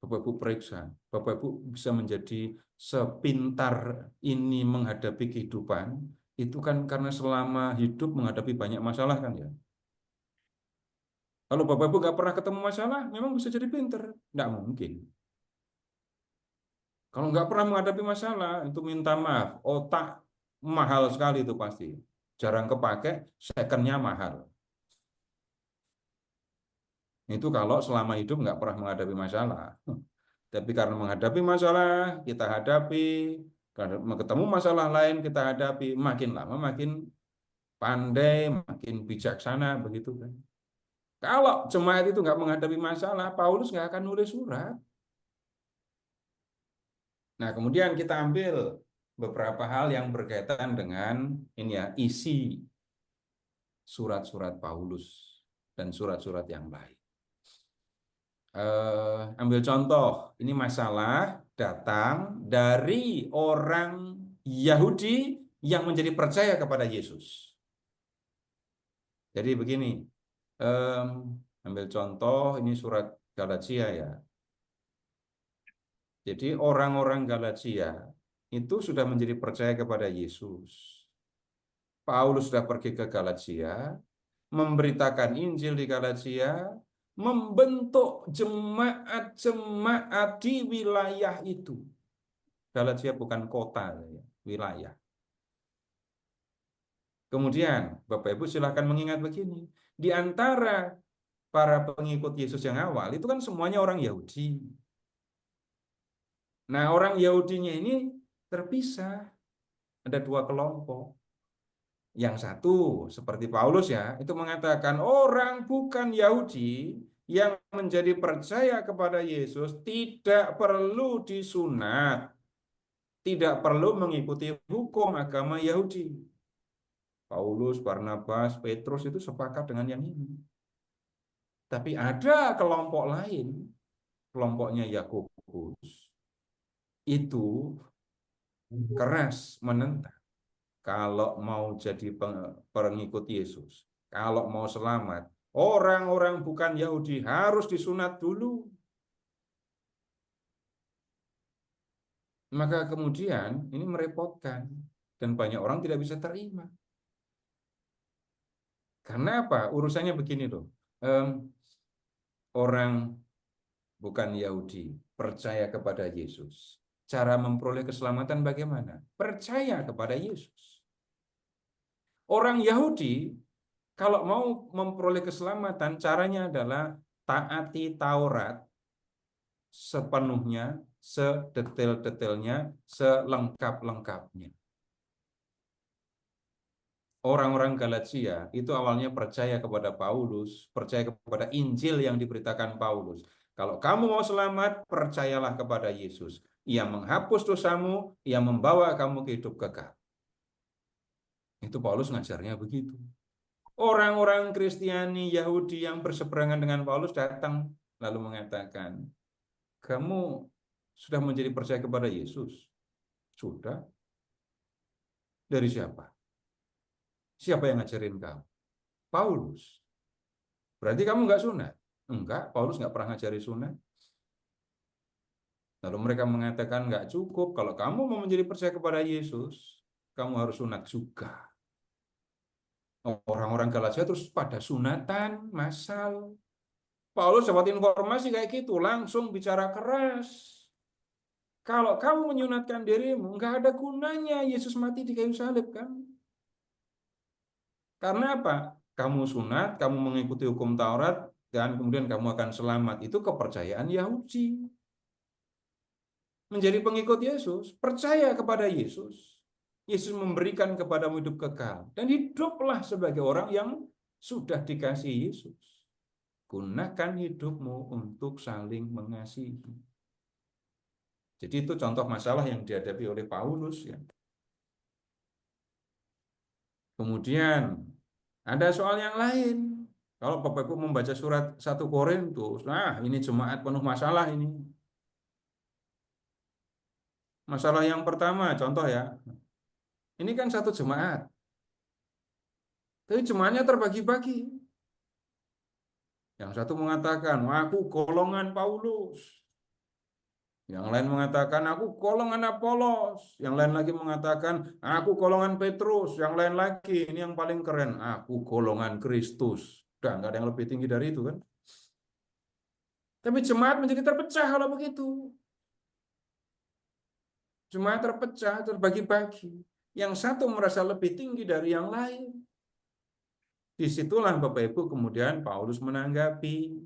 Speaker 2: Bapak Ibu periksa, Bapak Ibu bisa menjadi sepintar ini menghadapi kehidupan, itu kan karena selama hidup menghadapi banyak masalah kan ya. Kalau Bapak Ibu nggak pernah ketemu masalah, memang bisa jadi pintar. Nggak mungkin. Kalau nggak pernah menghadapi masalah, itu minta maaf, otak mahal sekali itu pasti. Jarang kepake, secondnya mahal. Itu kalau selama hidup nggak pernah menghadapi masalah. Tapi karena menghadapi masalah, kita hadapi, karena ketemu masalah lain kita hadapi, makin lama makin pandai, makin bijaksana, begitu kan. Kalau jemaat itu nggak menghadapi masalah, Paulus nggak akan nulis surat. Nah, kemudian kita ambil beberapa hal yang berkaitan dengan ini ya, isi surat-surat Paulus dan surat-surat yang lain. Ambil contoh, ini masalah datang dari orang Yahudi yang menjadi percaya kepada Yesus. Jadi begini, ambil contoh, ini surat Galatia ya. Jadi orang-orang Galatia itu sudah menjadi percaya kepada Yesus. Paulus sudah pergi ke Galatia, memberitakan Injil di Galatia, membentuk jemaat-jemaat di wilayah itu. Galatia bukan kota, wilayah. Kemudian, Bapak Ibu silahkan mengingat begini. Di antara para pengikut Yesus yang awal, itu kan semuanya orang Yahudi. Nah, orang Yahudinya ini terpisah. Ada dua kelompok. Yang satu, seperti Paulus ya, itu mengatakan orang bukan Yahudi yang menjadi percaya kepada Yesus tidak perlu disunat, tidak perlu mengikuti hukum agama Yahudi. Paulus, Barnabas, Petrus itu sepakat dengan yang ini. Tapi ada kelompok lain, kelompoknya Yakobus, itu keras menentang. Kalau mau jadi pengikut Yesus, kalau mau selamat, orang-orang bukan Yahudi harus disunat dulu. Maka kemudian ini merepotkan dan banyak orang tidak bisa terima. Karena apa? Urusannya begini loh. Orang bukan Yahudi percaya kepada Yesus. Cara memperoleh keselamatan bagaimana? Percaya kepada Yesus. Orang Yahudi kalau mau memperoleh keselamatan, caranya adalah taati Taurat sepenuhnya, sedetail-detailnya, selengkap-lengkapnya. Orang-orang Galatia itu awalnya percaya kepada Paulus, percaya kepada Injil yang diberitakan Paulus. Kalau kamu mau selamat, percayalah kepada Yesus. Ia menghapus dosamu, ia membawa kamu ke hidup kekal. Itu Paulus ngajarnya begitu. Orang-orang Kristiani Yahudi yang berseberangan dengan Paulus datang lalu mengatakan, kamu sudah menjadi percaya kepada Yesus? Sudah. Dari siapa? Siapa yang ngajarin kamu? Paulus. Berarti kamu nggak sunat? Enggak, Paulus nggak pernah ngajari sunat. Lalu mereka mengatakan nggak cukup. Kalau kamu mau menjadi percaya kepada Yesus, kamu harus sunat juga. Orang-orang Galatia terus pada sunatan massal. Paulus dapat informasi kayak gitu, langsung bicara keras. Kalau kamu menyunatkan dirimu, nggak ada gunanya Yesus mati di kayu salib kan? Karena apa? Kamu sunat, kamu mengikuti hukum Taurat, dan kemudian kamu akan selamat. Itu kepercayaan Yahudi. Menjadi pengikut Yesus, percaya kepada Yesus. Yesus memberikan kepadamu hidup kekal. Dan hiduplah sebagai orang yang sudah dikasihi Yesus. Gunakan hidupmu untuk saling mengasihi. Jadi itu contoh masalah yang dihadapi oleh Paulus. Ya. Kemudian ada soal yang lain. Kalau Bapak Ibu membaca surat 1 Korintus, nah ini jemaat penuh masalah ini. Masalah yang pertama, contoh ya. Ini kan satu jemaat. Tapi jemaatnya terbagi-bagi. Yang satu mengatakan, aku golongan Paulus. Yang lain mengatakan, aku golongan Apolos. Yang lain lagi mengatakan, aku golongan Petrus. Yang lain lagi, ini yang paling keren, aku golongan Kristus. Udah, nggak ada yang lebih tinggi dari itu kan. Tapi jemaat menjadi terpecah kalau begitu. Jemaat terpecah, terbagi-bagi. Yang satu merasa lebih tinggi dari yang lain. Disitulah Bapak Ibu kemudian Paulus menanggapi.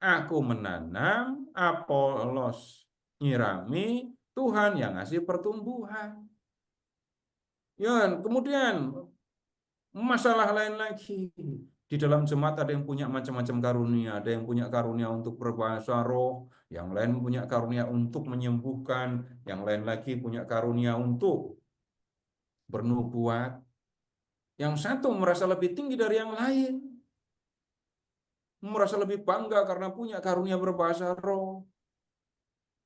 Speaker 2: Aku menanam, Apolos nyirami, Tuhan yang ngasih pertumbuhan. Ya, kemudian masalah lain lagi. Di dalam jemaat ada yang punya macam-macam karunia. Ada yang punya karunia untuk berbahasa roh. Yang lain punya karunia untuk menyembuhkan. Yang lain lagi punya karunia untuk bernubuat. Yang satu merasa lebih tinggi dari yang lain. Merasa lebih bangga karena punya karunia berbahasa roh.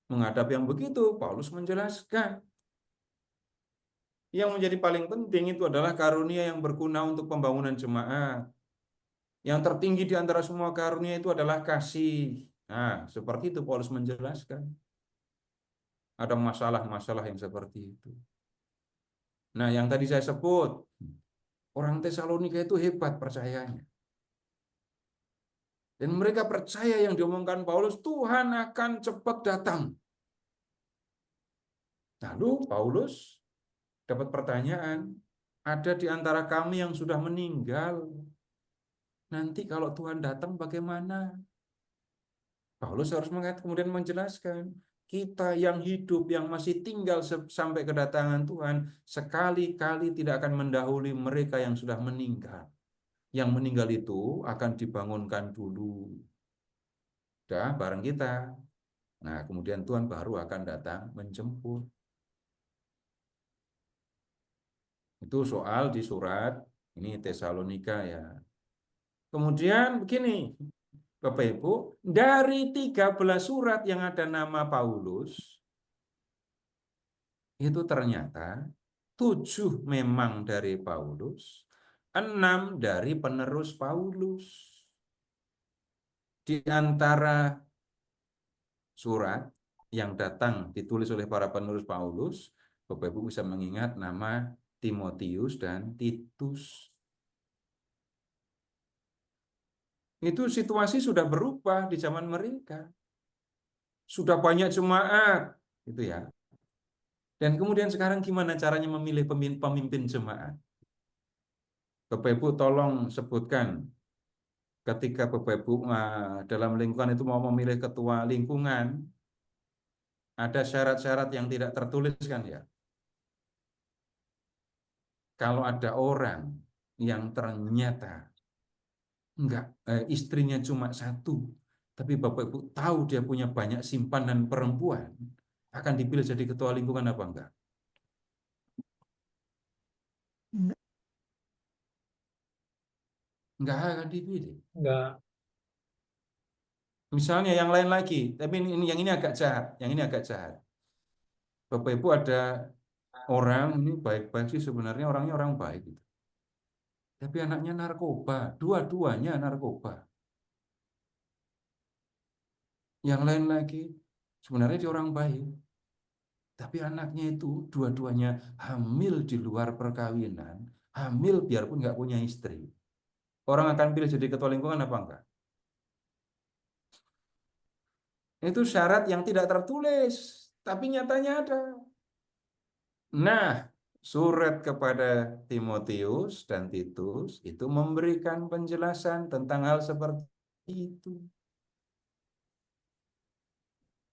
Speaker 2: Menghadapi yang begitu, Paulus menjelaskan. Yang menjadi paling penting itu adalah karunia yang berguna untuk pembangunan jemaat. Yang tertinggi di antara semua karunia itu adalah kasih. Nah, seperti itu Paulus menjelaskan. Ada masalah-masalah yang seperti itu. Nah, yang tadi saya sebut, orang Tesalonika itu hebat percayanya. Dan mereka percaya yang diomongkan Paulus, Tuhan akan cepat datang. Lalu Paulus dapat pertanyaan, ada di antara kami yang sudah meninggal. Nanti kalau Tuhan datang bagaimana? Paulus harus kemudian menjelaskan, kita yang hidup, yang masih tinggal sampai kedatangan Tuhan, sekali-kali tidak akan mendahului mereka yang sudah meninggal. Yang meninggal itu akan dibangunkan dulu. Dah bareng kita. Nah, kemudian Tuhan baru akan datang menjemput. Itu soal di surat ini Tesalonika ya. Kemudian begini, Bapak Ibu, dari 13 surat yang ada nama Paulus, itu ternyata 7 memang dari Paulus, 6 dari penerus Paulus. Di antara surat yang datang ditulis oleh para penerus Paulus, Bapak Ibu bisa mengingat nama Timotius dan Titus. Itu situasi sudah berubah di zaman mereka. Sudah banyak jemaat, gitu ya. Dan kemudian sekarang gimana caranya memilih pemimpin jemaat? Bapak Ibu tolong sebutkan ketika Bapak Ibu dalam lingkungan itu mau memilih ketua lingkungan, ada syarat-syarat yang tidak tertulis kan ya? Kalau ada orang yang ternyata istrinya cuma satu, tapi Bapak Ibu tahu dia punya banyak simpanan perempuan, akan dipilih jadi ketua lingkungan apa enggak? Enggak akan dipilih.
Speaker 7: Enggak.
Speaker 2: Misalnya yang lain lagi, tapi yang ini agak jahat, yang ini agak jahat. Bapak Ibu ada orang ini baik-baik sih sebenarnya orangnya orang baik gitu. Tapi anaknya narkoba, dua-duanya narkoba. Yang lain lagi sebenarnya dia orang baik. Tapi anaknya itu dua-duanya hamil di luar perkawinan, hamil biarpun nggak punya istri. Orang akan pilih jadi ketua lingkungan apa enggak? Itu syarat yang tidak tertulis, tapi nyatanya ada. Nah, surat kepada Timotius dan Titus itu memberikan penjelasan tentang hal seperti itu.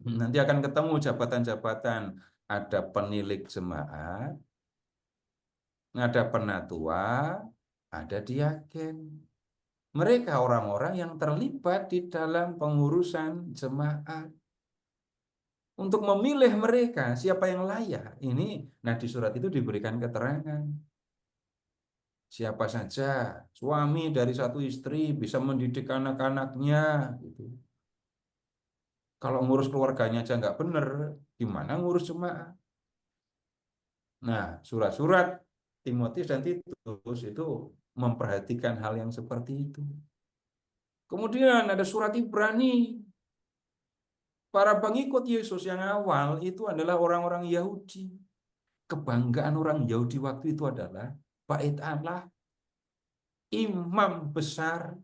Speaker 2: Nanti akan ketemu jabatan-jabatan, ada penilik jemaat, ada penatua, ada diaken. Mereka orang-orang yang terlibat di dalam pengurusan jemaat. Untuk memilih mereka, siapa yang layak. Nah di surat itu diberikan keterangan. Siapa saja, suami dari satu istri bisa mendidik anak-anaknya. Gitu. Kalau ngurus keluarganya aja nggak bener, gimana ngurus jemaat? Nah, surat-surat Timotius dan Titus itu memperhatikan hal yang seperti itu. Kemudian ada surat Ibrani. Para pengikut Yesus yang awal itu adalah orang-orang Yahudi. Kebanggaan orang Yahudi waktu itu adalah bait Allah, imam besar,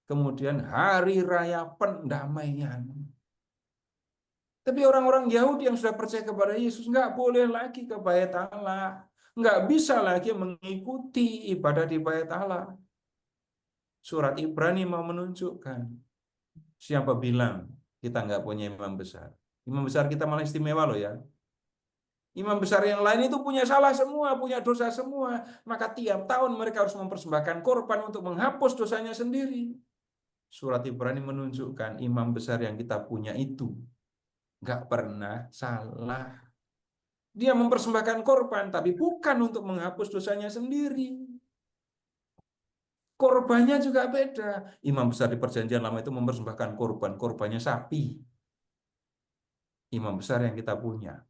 Speaker 2: kemudian hari raya pendamaian. Tapi orang-orang Yahudi yang sudah percaya kepada Yesus nggak boleh lagi ke bait Allah. Nggak bisa lagi mengikuti ibadah di bait Allah. Surat Ibrani mau menunjukkan. Siapa bilang kita nggak punya imam besar? Imam besar kita malah istimewa loh ya. Imam besar yang lain itu punya salah semua, punya dosa semua. Maka tiap tahun mereka harus mempersembahkan korban untuk menghapus dosanya sendiri. Surat Ibrani menunjukkan imam besar yang kita punya itu nggak pernah salah. Dia mempersembahkan korban, tapi bukan untuk menghapus dosanya sendiri. Korbannya juga beda. Imam besar di Perjanjian Lama itu mempersembahkan korbannya sapi. Imam besar yang kita punya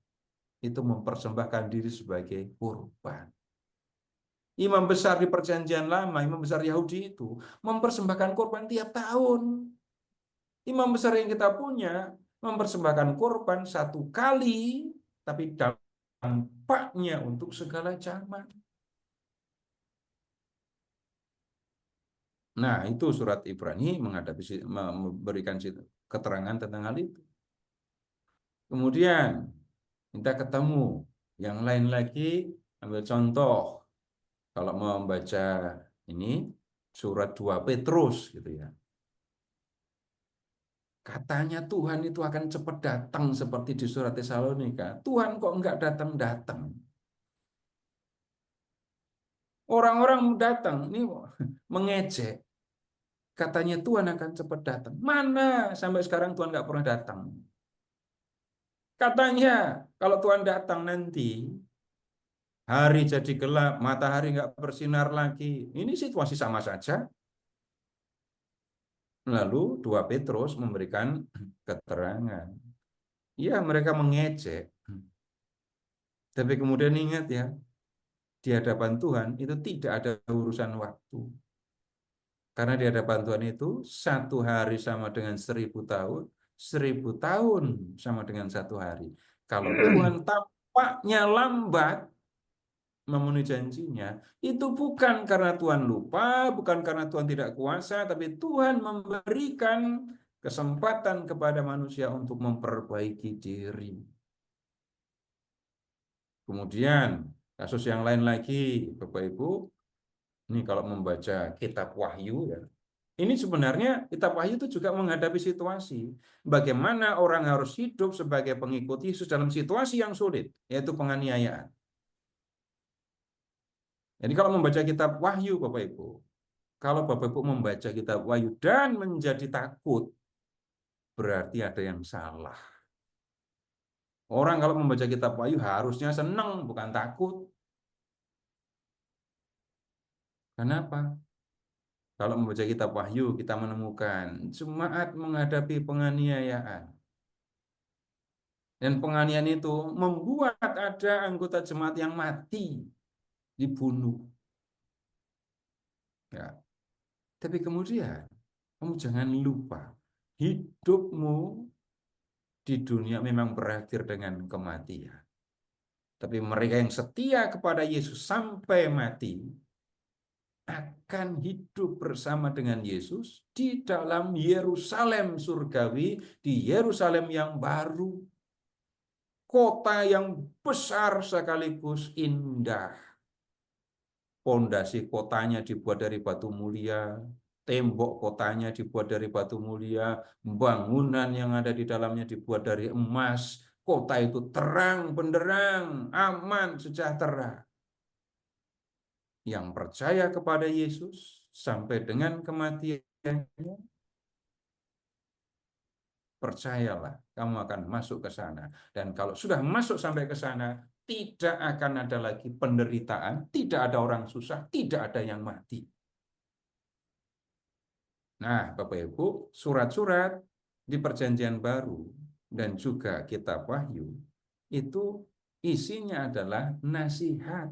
Speaker 2: itu mempersembahkan diri sebagai korban. Imam besar di Perjanjian Lama, imam besar Yahudi itu mempersembahkan korban tiap tahun. Imam besar yang kita punya mempersembahkan korban satu kali, tapi dampaknya untuk segala zaman. Nah, itu surat Ibrani memberikan keterangan tentang hal itu. Kemudian kita ketemu yang lain lagi, ambil contoh kalau mau membaca ini surat 2 Petrus gitu ya. Katanya Tuhan itu akan cepat datang seperti di surat Tesalonika. Tuhan kok enggak datang-datang? Orang-orang datang, ini mengejek. Katanya Tuhan akan cepat datang. Mana sampai sekarang Tuhan nggak pernah datang. Katanya kalau Tuhan datang nanti, hari jadi gelap, matahari nggak bersinar lagi. Ini situasi sama saja. Lalu 2 Petrus memberikan keterangan. Ya, mereka mengejek. Tapi kemudian ingat ya, di hadapan Tuhan itu tidak ada urusan waktu. Karena di hadapan Tuhan itu 1 hari sama dengan 1000 tahun, 1000 tahun sama dengan 1 hari. Kalau Tuhan tampaknya lambat memenuhi janjinya, itu bukan karena Tuhan lupa, bukan karena Tuhan tidak kuasa, tapi Tuhan memberikan kesempatan kepada manusia untuk memperbaiki diri. Kemudian kasus yang lain lagi, Bapak Ibu, ini kalau membaca kitab Wahyu ya, ini sebenarnya kitab Wahyu itu juga menghadapi situasi bagaimana orang harus hidup sebagai pengikut Yesus dalam situasi yang sulit, yaitu penganiayaan. Jadi kalau membaca kitab Wahyu, Bapak Ibu, kalau Bapak Ibu membaca kitab Wahyu dan menjadi takut, berarti ada yang salah. Orang kalau membaca kitab Wahyu harusnya senang, bukan takut. Kenapa? Kalau membaca kitab Wahyu, kita menemukan jemaat menghadapi penganiayaan. Dan penganiayaan itu membuat ada anggota jemaat yang mati, dibunuh. Ya. Tapi kemudian, kamu jangan lupa, hidupmu di dunia memang berakhir dengan kematian. Tapi mereka yang setia kepada Yesus sampai mati, akan hidup bersama dengan Yesus di dalam Yerusalem surgawi, di Yerusalem yang baru. Kota yang besar sekaligus indah. Pondasi kotanya dibuat dari batu mulia, tembok kotanya dibuat dari batu mulia, bangunan yang ada di dalamnya dibuat dari emas. Kota itu terang benderang, aman, sejahtera. Yang percaya kepada Yesus sampai dengan kematiannya, percayalah, kamu akan masuk ke sana. Dan kalau sudah masuk sampai ke sana, tidak akan ada lagi penderitaan, tidak ada orang susah, tidak ada yang mati. Nah, Bapak Ibu, surat-surat di Perjanjian Baru dan juga kitab Wahyu, itu isinya adalah nasihat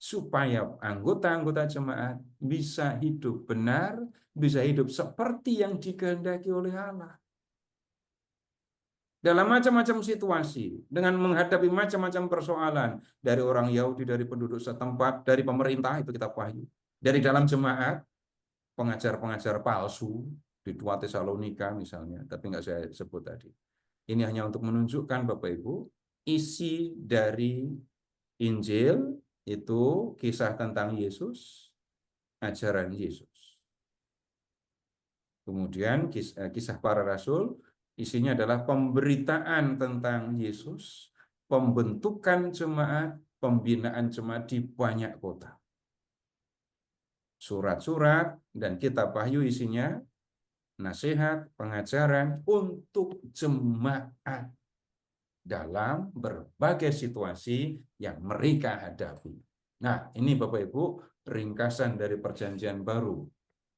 Speaker 2: supaya anggota-anggota jemaat bisa hidup benar, bisa hidup seperti yang dikehendaki oleh Allah. Dalam macam-macam situasi, dengan menghadapi macam-macam persoalan, dari orang Yahudi, dari penduduk setempat, dari pemerintah, itu kitab Wahyu. Dari dalam jemaat, pengajar-pengajar palsu, di 2 Tesalonika misalnya, tapi nggak saya sebut tadi. Ini hanya untuk menunjukkan Bapak Ibu, isi dari Injil itu kisah tentang Yesus, ajaran Yesus. Kemudian kisah para rasul, isinya adalah pemberitaan tentang Yesus, pembentukan jemaat, pembinaan jemaat di banyak kota. Surat-surat dan kitab Wahyu isinya nasihat, pengajaran untuk jemaat dalam berbagai situasi yang mereka hadapi. Nah, ini Bapak Ibu ringkasan dari Perjanjian Baru.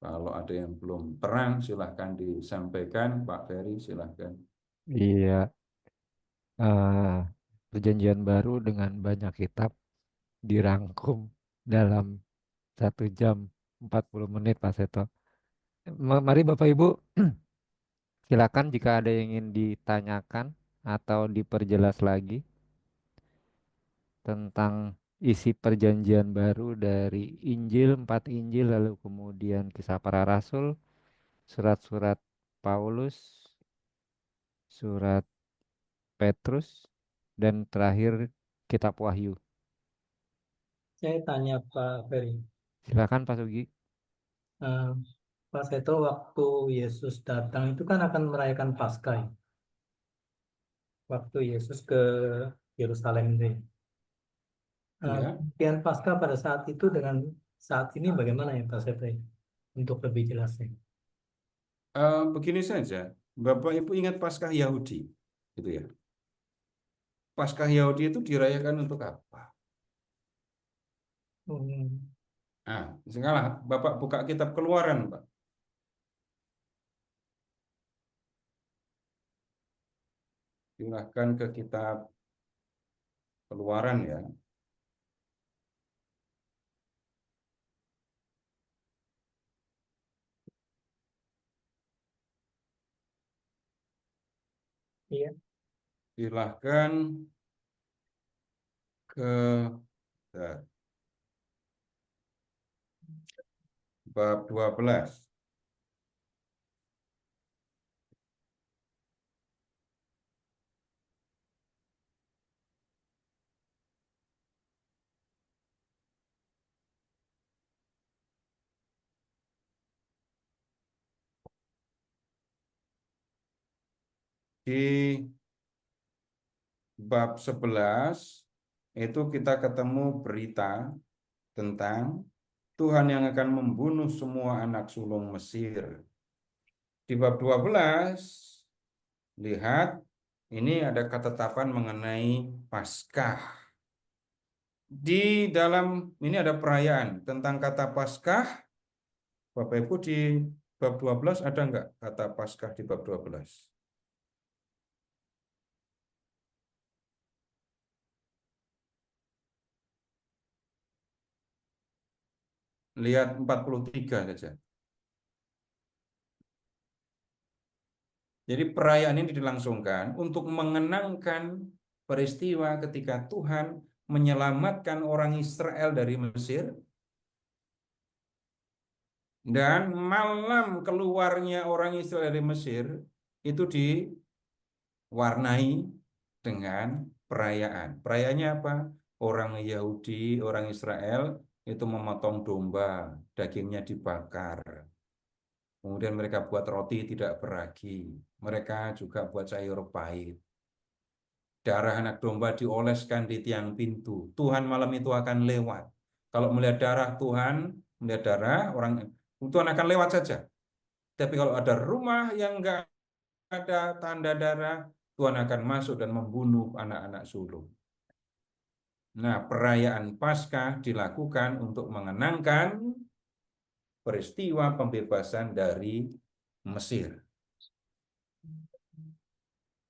Speaker 2: Kalau ada yang belum terang, silahkan disampaikan. Pak Ferry, silahkan.
Speaker 1: Iya, Perjanjian Baru dengan banyak kitab dirangkum dalam 1 jam 40 menit, Pak Seto. Mari Bapak Ibu, silakan jika ada yang ingin ditanyakan atau diperjelas lagi tentang isi Perjanjian Baru dari Injil, 4 Injil, lalu kemudian kisah para rasul, surat-surat Paulus, surat Petrus, dan terakhir kitab Wahyu.
Speaker 7: Saya tanya Pak Ferry.
Speaker 1: Silakan Pak Sugi.
Speaker 7: Pak Seto, waktu Yesus datang itu kan akan merayakan Paskah, ya? Waktu Yesus ke Yerusalem itu, ya.
Speaker 2: Ya,
Speaker 7: Pengertian Paskah pada saat itu dengan saat ini bagaimana ya Pak Seto, ya? Untuk lebih jelasnya.
Speaker 2: begini saja, Bapak Ibu ingat Paskah Yahudi, gitu ya. Paskah Yahudi itu dirayakan untuk apa? Nah, sekarang Bapak buka kitab Keluaran, Pak. Silahkan ke kitab Keluaran ya.
Speaker 7: Iya.
Speaker 2: Silahkan ke bab 12. Di bab 11 itu kita ketemu berita tentang Tuhan yang akan membunuh semua anak sulung Mesir. Di bab 12, lihat, ini ada ketetapan mengenai Paskah. Di dalam ini ada perayaan tentang kata Paskah. Bapak Ibu di bab 12 ada enggak kata Paskah di bab 12? Lihat 43 saja. Jadi perayaan ini dilangsungkan untuk mengenangkan peristiwa ketika Tuhan menyelamatkan orang Israel dari Mesir, dan malam keluarnya orang Israel dari Mesir itu diwarnai dengan perayaan. Perayaannya apa? Orang Yahudi, orang Israel itu memotong domba, dagingnya dibakar. Kemudian mereka buat roti tidak beragi. Mereka juga buat sayur pahit. Darah anak domba dioleskan di tiang pintu. Tuhan malam itu akan lewat. Kalau melihat darah Tuhan, melihat darah orang, Tuhan akan lewat saja. Tapi kalau ada rumah yang enggak ada tanda darah, Tuhan akan masuk dan membunuh anak-anak sulung. Nah, perayaan Paskah dilakukan untuk mengenangkan peristiwa pembebasan dari Mesir.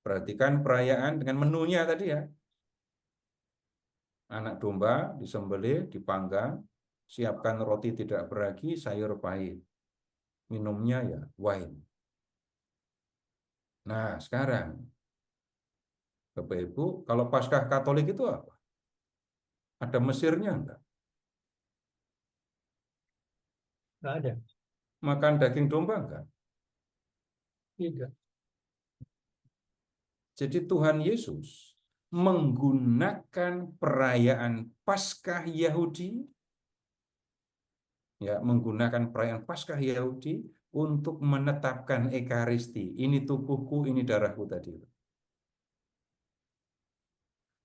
Speaker 2: Perhatikan perayaan dengan menunya tadi ya. Anak domba disembelih, dipanggang, siapkan roti tidak beragi, sayur pahit. Minumnya ya wine. Nah, sekarang Bapak Ibu, kalau Paskah Katolik itu apa? Ada Mesirnya enggak?
Speaker 7: Nggak ada.
Speaker 2: Makan daging domba enggak?
Speaker 7: Tidak.
Speaker 2: Jadi Tuhan Yesus menggunakan perayaan Paskah Yahudi, ya, menggunakan perayaan Paskah Yahudi untuk menetapkan Ekaristi. Ini tubuhku, ini darahku tadi.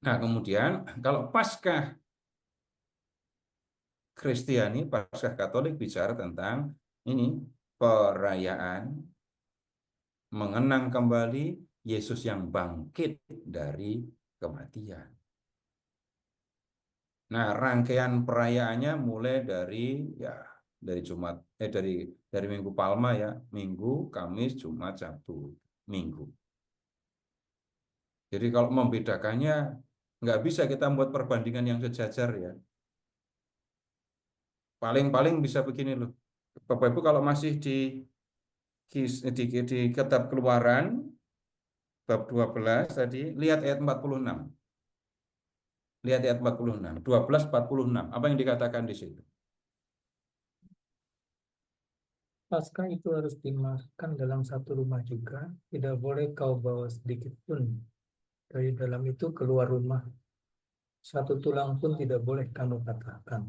Speaker 2: Nah, kemudian kalau Paskah Kristiani, Paskah Katolik bicara tentang ini perayaan mengenang kembali Yesus yang bangkit dari kematian. Nah, rangkaian perayaannya mulai dari ya dari Jumat dari Minggu Palma ya, Minggu, Kamis, Jumat, Sabtu, Minggu. Jadi kalau membedakannya nggak bisa kita membuat perbandingan yang sejajar ya. Paling-paling bisa begini loh. Bapak Ibu kalau masih di kitab Keluaran bab 12 tadi, lihat ayat 46. Lihat ayat 46, 12:46. Apa yang dikatakan di situ?
Speaker 7: Paskah itu harus dimakan dalam satu rumah juga. Tidak boleh kau bawa sedikit pun dari dalam itu keluar rumah. Satu tulang pun tidak boleh kamu patahkan.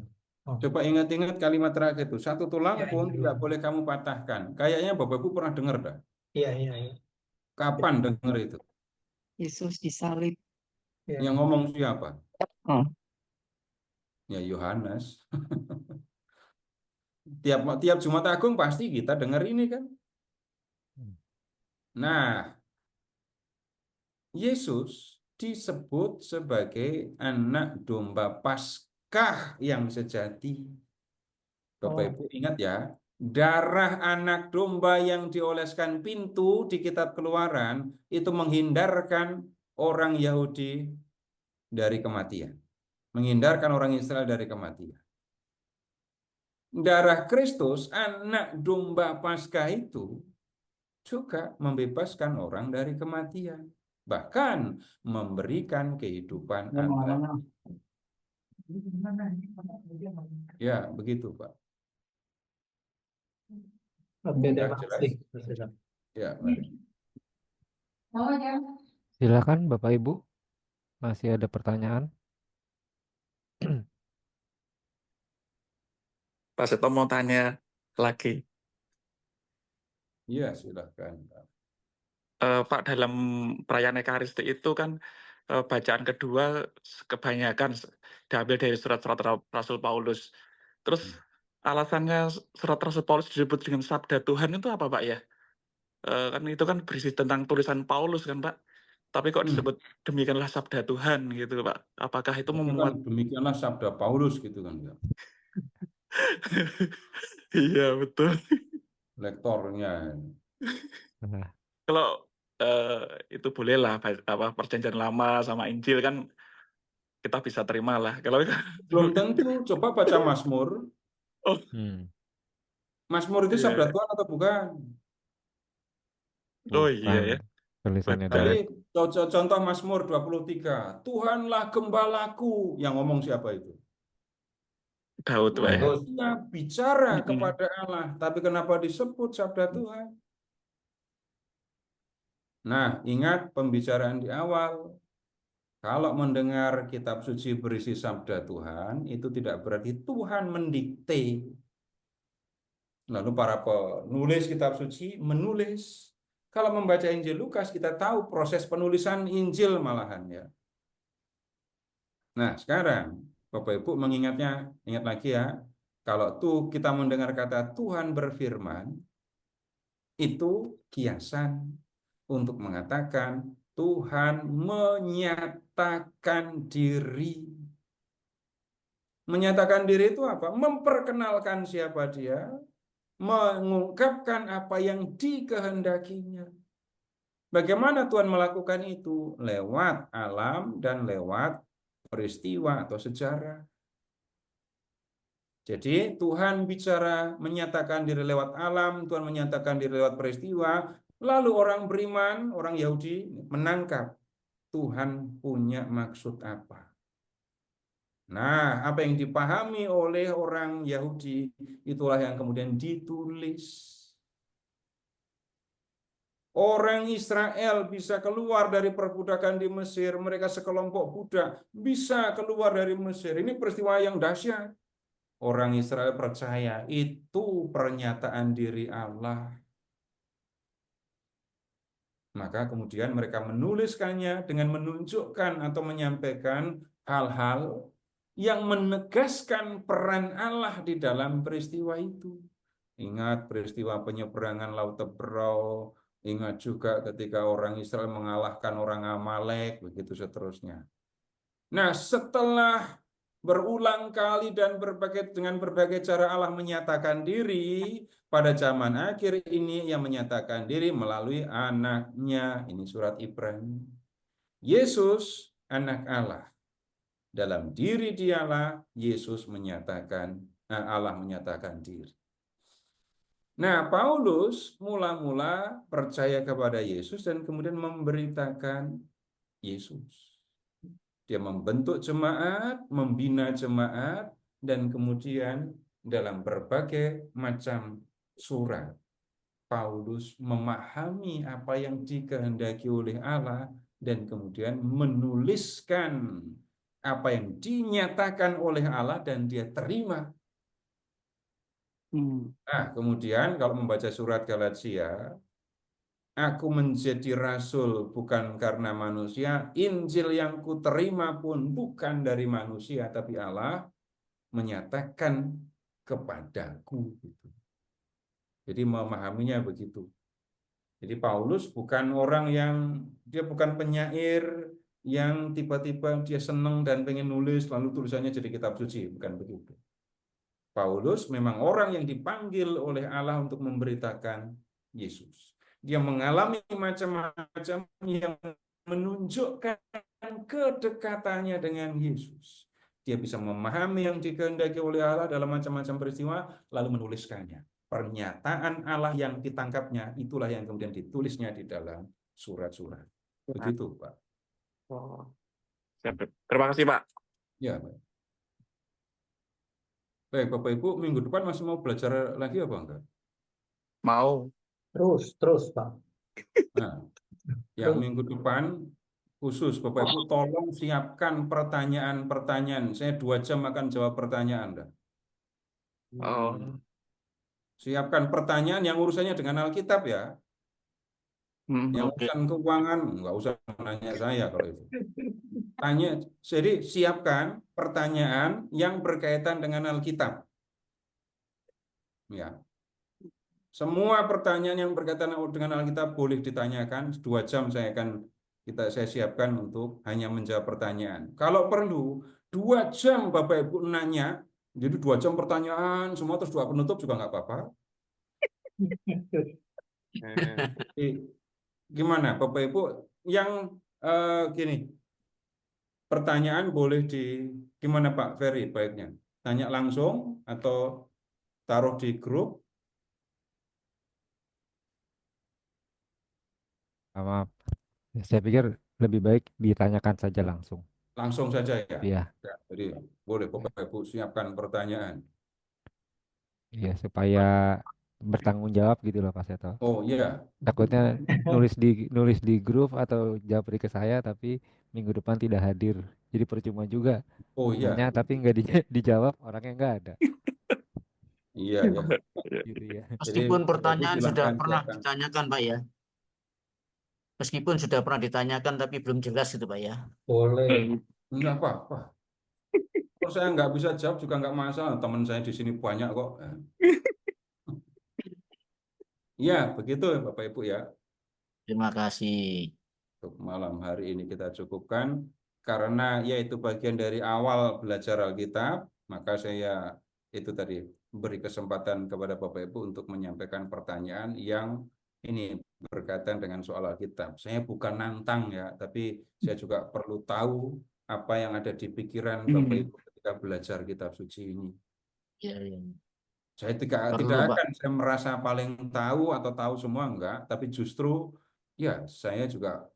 Speaker 2: Coba ingat-ingat kalimat terakhir itu. Satu tulang
Speaker 7: Iya,
Speaker 2: pun
Speaker 7: iya,
Speaker 2: tidak
Speaker 7: iya.
Speaker 2: boleh kamu patahkan. Kayaknya Bapak Ibu pernah dengar dah.
Speaker 7: Iya, iya, iya.
Speaker 2: Kapan dengar itu?
Speaker 3: Yesus disalib.
Speaker 7: Iya.
Speaker 2: Yang ngomong siapa?
Speaker 3: Oh,
Speaker 2: Ya Yohanes. Tiap Jumat Agung pasti kita dengar ini kan. Nah, Yesus disebut sebagai anak domba Paskah yang sejati. Bapak
Speaker 7: Oh,
Speaker 2: Ibu ingat ya, darah anak domba yang dioleskan pintu di kitab Keluaran itu menghindarkan orang Yahudi dari kematian. Menghindarkan orang Israel dari kematian. Darah Kristus, anak domba Paskah itu juga membebaskan orang dari kematian. Bahkan memberikan kehidupan abadi. Ya, begitu Pak.
Speaker 7: beda
Speaker 2: Ya, jelas.
Speaker 7: masih. Saudara.
Speaker 2: Ya, mari.
Speaker 1: Silakan Bapak Ibu, masih ada pertanyaan?
Speaker 10: Pak Seto mau tanya lagi.
Speaker 2: Iya, silakan Pak.
Speaker 10: Pak, dalam perayaan Ekaristi itu kan bacaan kedua kebanyakan diambil dari surat-surat Rasul Paulus. Terus alasannya surat Rasul Paulus disebut dengan Sabda Tuhan itu apa Pak ya? Kan itu kan berisi tentang tulisan Paulus kan Pak. Tapi kok disebut demikianlah Sabda Tuhan gitu Pak? Apakah itu
Speaker 2: Tapi kan
Speaker 10: memuat?
Speaker 2: demikianlah sabda Paulus gitu kan ya.
Speaker 10: Iya betul.
Speaker 2: Lektornya.
Speaker 1: Nah,
Speaker 10: Kalau itu bolehlah apa perjanjian lama sama Injil kan kita bisa terima lah. Kalau
Speaker 2: Belum tentu. Coba baca Mazmur.
Speaker 10: oh
Speaker 2: Mazmur itu
Speaker 10: iya,
Speaker 2: sabda
Speaker 10: iya.
Speaker 2: Tuhan atau bukan?
Speaker 10: Oh iya
Speaker 1: bukan
Speaker 10: ya.
Speaker 1: tulisannya
Speaker 10: Betul.
Speaker 1: dari
Speaker 2: Tadi contoh Mazmur 23. Tuhanlah gembalaku. Yang ngomong siapa itu?
Speaker 10: Daud Pak ya.
Speaker 2: Manusia bicara
Speaker 10: Mm-mm.
Speaker 2: kepada Allah. Tapi kenapa disebut sabda Tuhan? Nah, ingat pembicaraan di awal. Kalau mendengar kitab suci berisi sabda Tuhan, itu tidak berarti Tuhan mendikte. Lalu para penulis kitab suci menulis. Kalau membaca Injil Lukas, kita tahu proses penulisan Injil malahan ya. Nah, sekarang Bapak Ibu mengingatnya, ingat lagi ya, kalau tuh kita mendengar kata Tuhan berfirman, itu kiasan untuk mengatakan Tuhan menyatakan diri. Menyatakan diri itu apa? Memperkenalkan siapa dia, mengungkapkan apa yang dikehendakinya. Bagaimana Tuhan melakukan itu? Lewat alam dan lewat peristiwa atau sejarah. Jadi Tuhan bicara menyatakan diri lewat alam, Tuhan menyatakan diri lewat peristiwa, lalu orang beriman, orang Yahudi menangkap Tuhan punya maksud apa. Nah, apa yang dipahami oleh orang Yahudi, itulah yang kemudian ditulis. Orang Israel bisa keluar dari perbudakan di Mesir, mereka sekelompok budak bisa keluar dari Mesir. Ini peristiwa yang dahsyat. Orang Israel percaya itu pernyataan diri Allah. Maka kemudian mereka menuliskannya dengan menunjukkan atau menyampaikan hal-hal yang menegaskan peran Allah di dalam peristiwa itu. Ingat peristiwa penyeberangan Laut Teberau, ingat juga ketika orang Israel mengalahkan orang Amalek, begitu seterusnya. Nah, setelah berulang kali dan dengan berbagai cara Allah menyatakan diri, pada zaman akhir ini yang menyatakan diri melalui anaknya. Ini surat Ibrani. Yesus, anak Allah. Dalam diri dialah Yesus menyatakan, Allah menyatakan diri. Nah, Paulus mula-mula percaya kepada Yesus dan kemudian memberitakan Yesus. Dia membentuk jemaat, membina jemaat, dan kemudian dalam berbagai macam surat, Paulus memahami apa yang dikehendaki oleh Allah dan kemudian menuliskan apa yang dinyatakan oleh Allah dan dia terima Nah, kemudian kalau membaca surat Galatia, aku menjadi rasul bukan karena manusia, Injil yang kuterima pun bukan dari manusia, tapi Allah menyatakan kepadaku. Jadi memahaminya begitu. Jadi Paulus bukan orang dia bukan penyair yang tiba-tiba dia senang dan pengen nulis lalu tulisannya jadi kitab suci, bukan begitu. Paulus memang orang yang dipanggil oleh Allah untuk memberitakan Yesus. Dia mengalami macam-macam yang menunjukkan kedekatannya dengan Yesus. Dia bisa memahami yang dikehendaki oleh Allah dalam macam-macam peristiwa, lalu menuliskannya. Pernyataan Allah yang ditangkapnya, itulah yang kemudian ditulisnya di dalam surat-surat. Begitu, Pak.
Speaker 10: Oh. Terima kasih, Pak.
Speaker 2: Ya, Pak. Baik, Bapak Ibu, minggu depan masih mau belajar lagi apa enggak?
Speaker 10: Mau.
Speaker 7: Terus, Pak.
Speaker 2: Nah, yang minggu depan khusus Bapak Ibu tolong siapkan pertanyaan-pertanyaan. Saya 2 jam akan jawab pertanyaan Anda.
Speaker 10: Oh.
Speaker 2: Siapkan pertanyaan yang urusannya dengan Alkitab ya. Yang
Speaker 10: Oke.
Speaker 2: urusan keuangan nggak usah nanya saya kalau itu. Jadi siapkan pertanyaan yang berkaitan dengan Alkitab. Ya. Semua pertanyaan yang berkaitan dengan Alkitab boleh ditanyakan. 2 jam saya siapkan untuk hanya menjawab pertanyaan. Kalau perlu 2 jam Bapak Ibu nanya, jadi 2 jam pertanyaan semua terus 2 penutup juga nggak apa-apa. Gimana Bapak Ibu yang gini, pertanyaan boleh gimana Pak Ferry baiknya? Tanya langsung atau taruh di grup?
Speaker 1: Maaf, saya pikir lebih baik ditanyakan saja langsung.
Speaker 2: Langsung saja ya?
Speaker 1: Iya.
Speaker 2: Ya, jadi boleh Bapak Ibu siapkan pertanyaan.
Speaker 1: Iya, supaya bertanggung jawab gitu loh Pak Seto.
Speaker 2: Oh iya.
Speaker 1: Takutnya nulis di grup atau japri ke saya tapi minggu depan tidak hadir. Jadi percuma juga.
Speaker 2: Oh iya.
Speaker 1: Nanya tapi nggak dijawab, orangnya nggak ada.
Speaker 2: Iya ya.
Speaker 1: Gitu ya.
Speaker 13: Meskipun pertanyaan sudah
Speaker 2: silakan,
Speaker 13: pernah
Speaker 2: silakan.
Speaker 13: ditanyakan, Pak ya. Meskipun sudah pernah ditanyakan tapi belum jelas gitu, Pak ya.
Speaker 7: Boleh.
Speaker 2: Enggak apa-apa. Kalau saya nggak bisa jawab juga nggak masalah. Teman saya di sini banyak kok. Iya, begitu Bapak Ibu ya.
Speaker 13: Terima kasih.
Speaker 2: Untuk malam hari ini kita cukupkan. Karena ya itu bagian dari awal belajar Alkitab, maka saya itu tadi beri kesempatan kepada Bapak Ibu untuk menyampaikan pertanyaan yang ini berkaitan dengan soal Alkitab. Saya bukan nantang ya, tapi saya juga perlu tahu apa yang ada di pikiran Bapak Ibu ketika belajar kitab suci ini.
Speaker 13: Ya, ya.
Speaker 2: Saya tidak akan saya merasa paling tahu atau tahu semua, enggak, tapi justru ya saya juga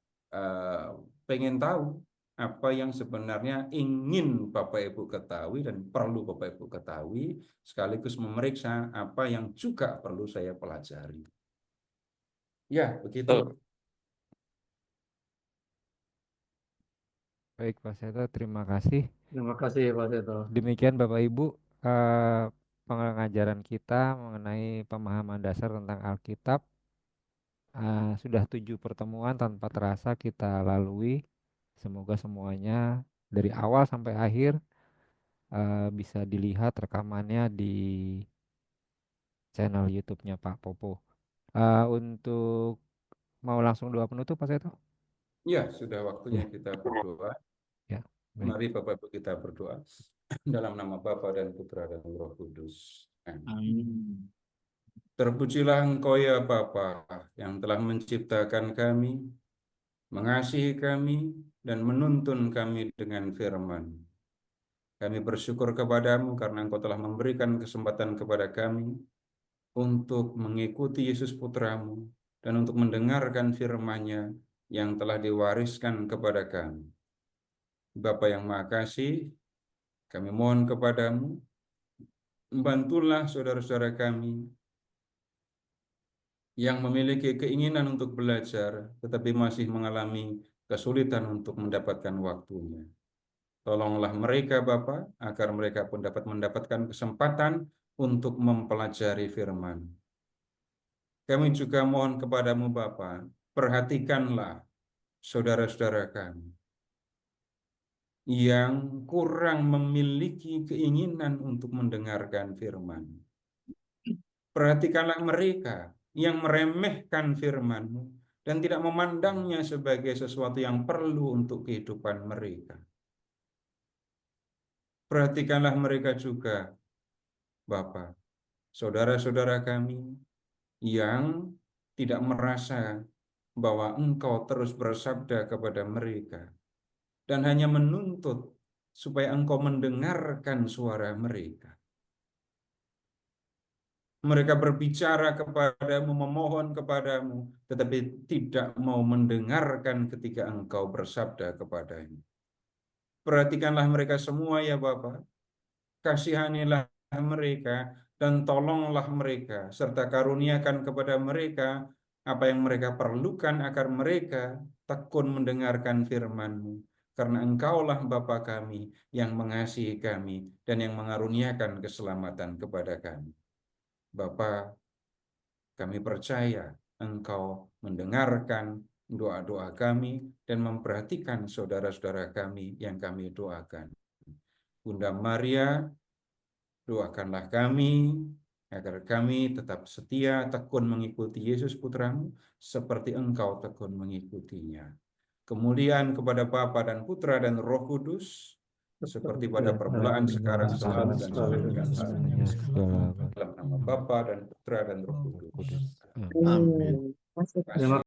Speaker 2: pengen tahu apa yang sebenarnya ingin Bapak Ibu ketahui dan perlu Bapak Ibu ketahui, sekaligus memeriksa apa yang juga perlu saya pelajari. Ya, begitu.
Speaker 1: Baik Pak Seto, terima kasih.
Speaker 7: Terima kasih Pak Seto.
Speaker 1: Demikian Bapak Ibu pengajaran kita mengenai pemahaman dasar tentang Alkitab. Sudah 7 pertemuan tanpa terasa kita lalui. Semoga semuanya dari awal sampai akhir bisa dilihat rekamannya di channel YouTube-nya Pak Popo. Untuk mau langsung doa penutup Pak Seto?
Speaker 2: Ya, sudah waktunya
Speaker 1: Ya.
Speaker 2: kita berdoa.
Speaker 1: Ya, baik.
Speaker 2: Mari Bapak Ibu kita berdoa dalam nama Bapa dan Putra dan Roh Kudus.
Speaker 13: Amin.
Speaker 2: Terpujilah Engkau ya Bapa yang telah menciptakan kami, mengasihi kami, dan menuntun kami dengan firman. Kami bersyukur kepadamu karena Engkau telah memberikan kesempatan kepada kami untuk mengikuti Yesus Putramu dan untuk mendengarkan firman-Nya yang telah diwariskan kepada kami. Bapa yang Maha Kasih, kami mohon kepadamu, bantulah saudara-saudara kami yang memiliki keinginan untuk belajar, tetapi masih mengalami kesulitan untuk mendapatkan waktunya. Tolonglah mereka, Bapa, agar mereka pun dapat mendapatkan kesempatan untuk mempelajari firman. Kami juga mohon kepadamu Bapa, perhatikanlah saudara-saudara kami yang kurang memiliki keinginan untuk mendengarkan firman. Perhatikanlah mereka yang meremehkan firman-Mu dan tidak memandangnya sebagai sesuatu yang perlu untuk kehidupan mereka. Perhatikanlah mereka juga, Bapa, saudara-saudara kami yang tidak merasa bahwa Engkau terus bersabda kepada mereka dan hanya menuntut supaya Engkau mendengarkan suara mereka. Mereka berbicara kepadamu, memohon kepadamu, tetapi tidak mau mendengarkan ketika Engkau bersabda kepadanya. Perhatikanlah mereka semua ya Bapa. Kasihanilah mereka dan tolonglah mereka, serta karuniakan kepada mereka apa yang mereka perlukan agar mereka tekun mendengarkan firman-Mu. Karena Engkaulah Bapa kami yang mengasihi kami dan yang mengaruniakan keselamatan kepada kami. Bapa, kami percaya Engkau mendengarkan doa-doa kami dan memperhatikan saudara-saudara kami yang kami doakan. Bunda Maria, doakanlah kami agar kami tetap setia tekun mengikuti Yesus Putramu seperti Engkau tekun mengikutinya. Kemuliaan kepada Bapa dan Putra dan Roh Kudus, seperti pada permulaan, sekarang, selalu, dan selamanya. Dalam nama Bapa dan Putra dan Roh Kudus.
Speaker 13: Amin.
Speaker 2: Terima kasih.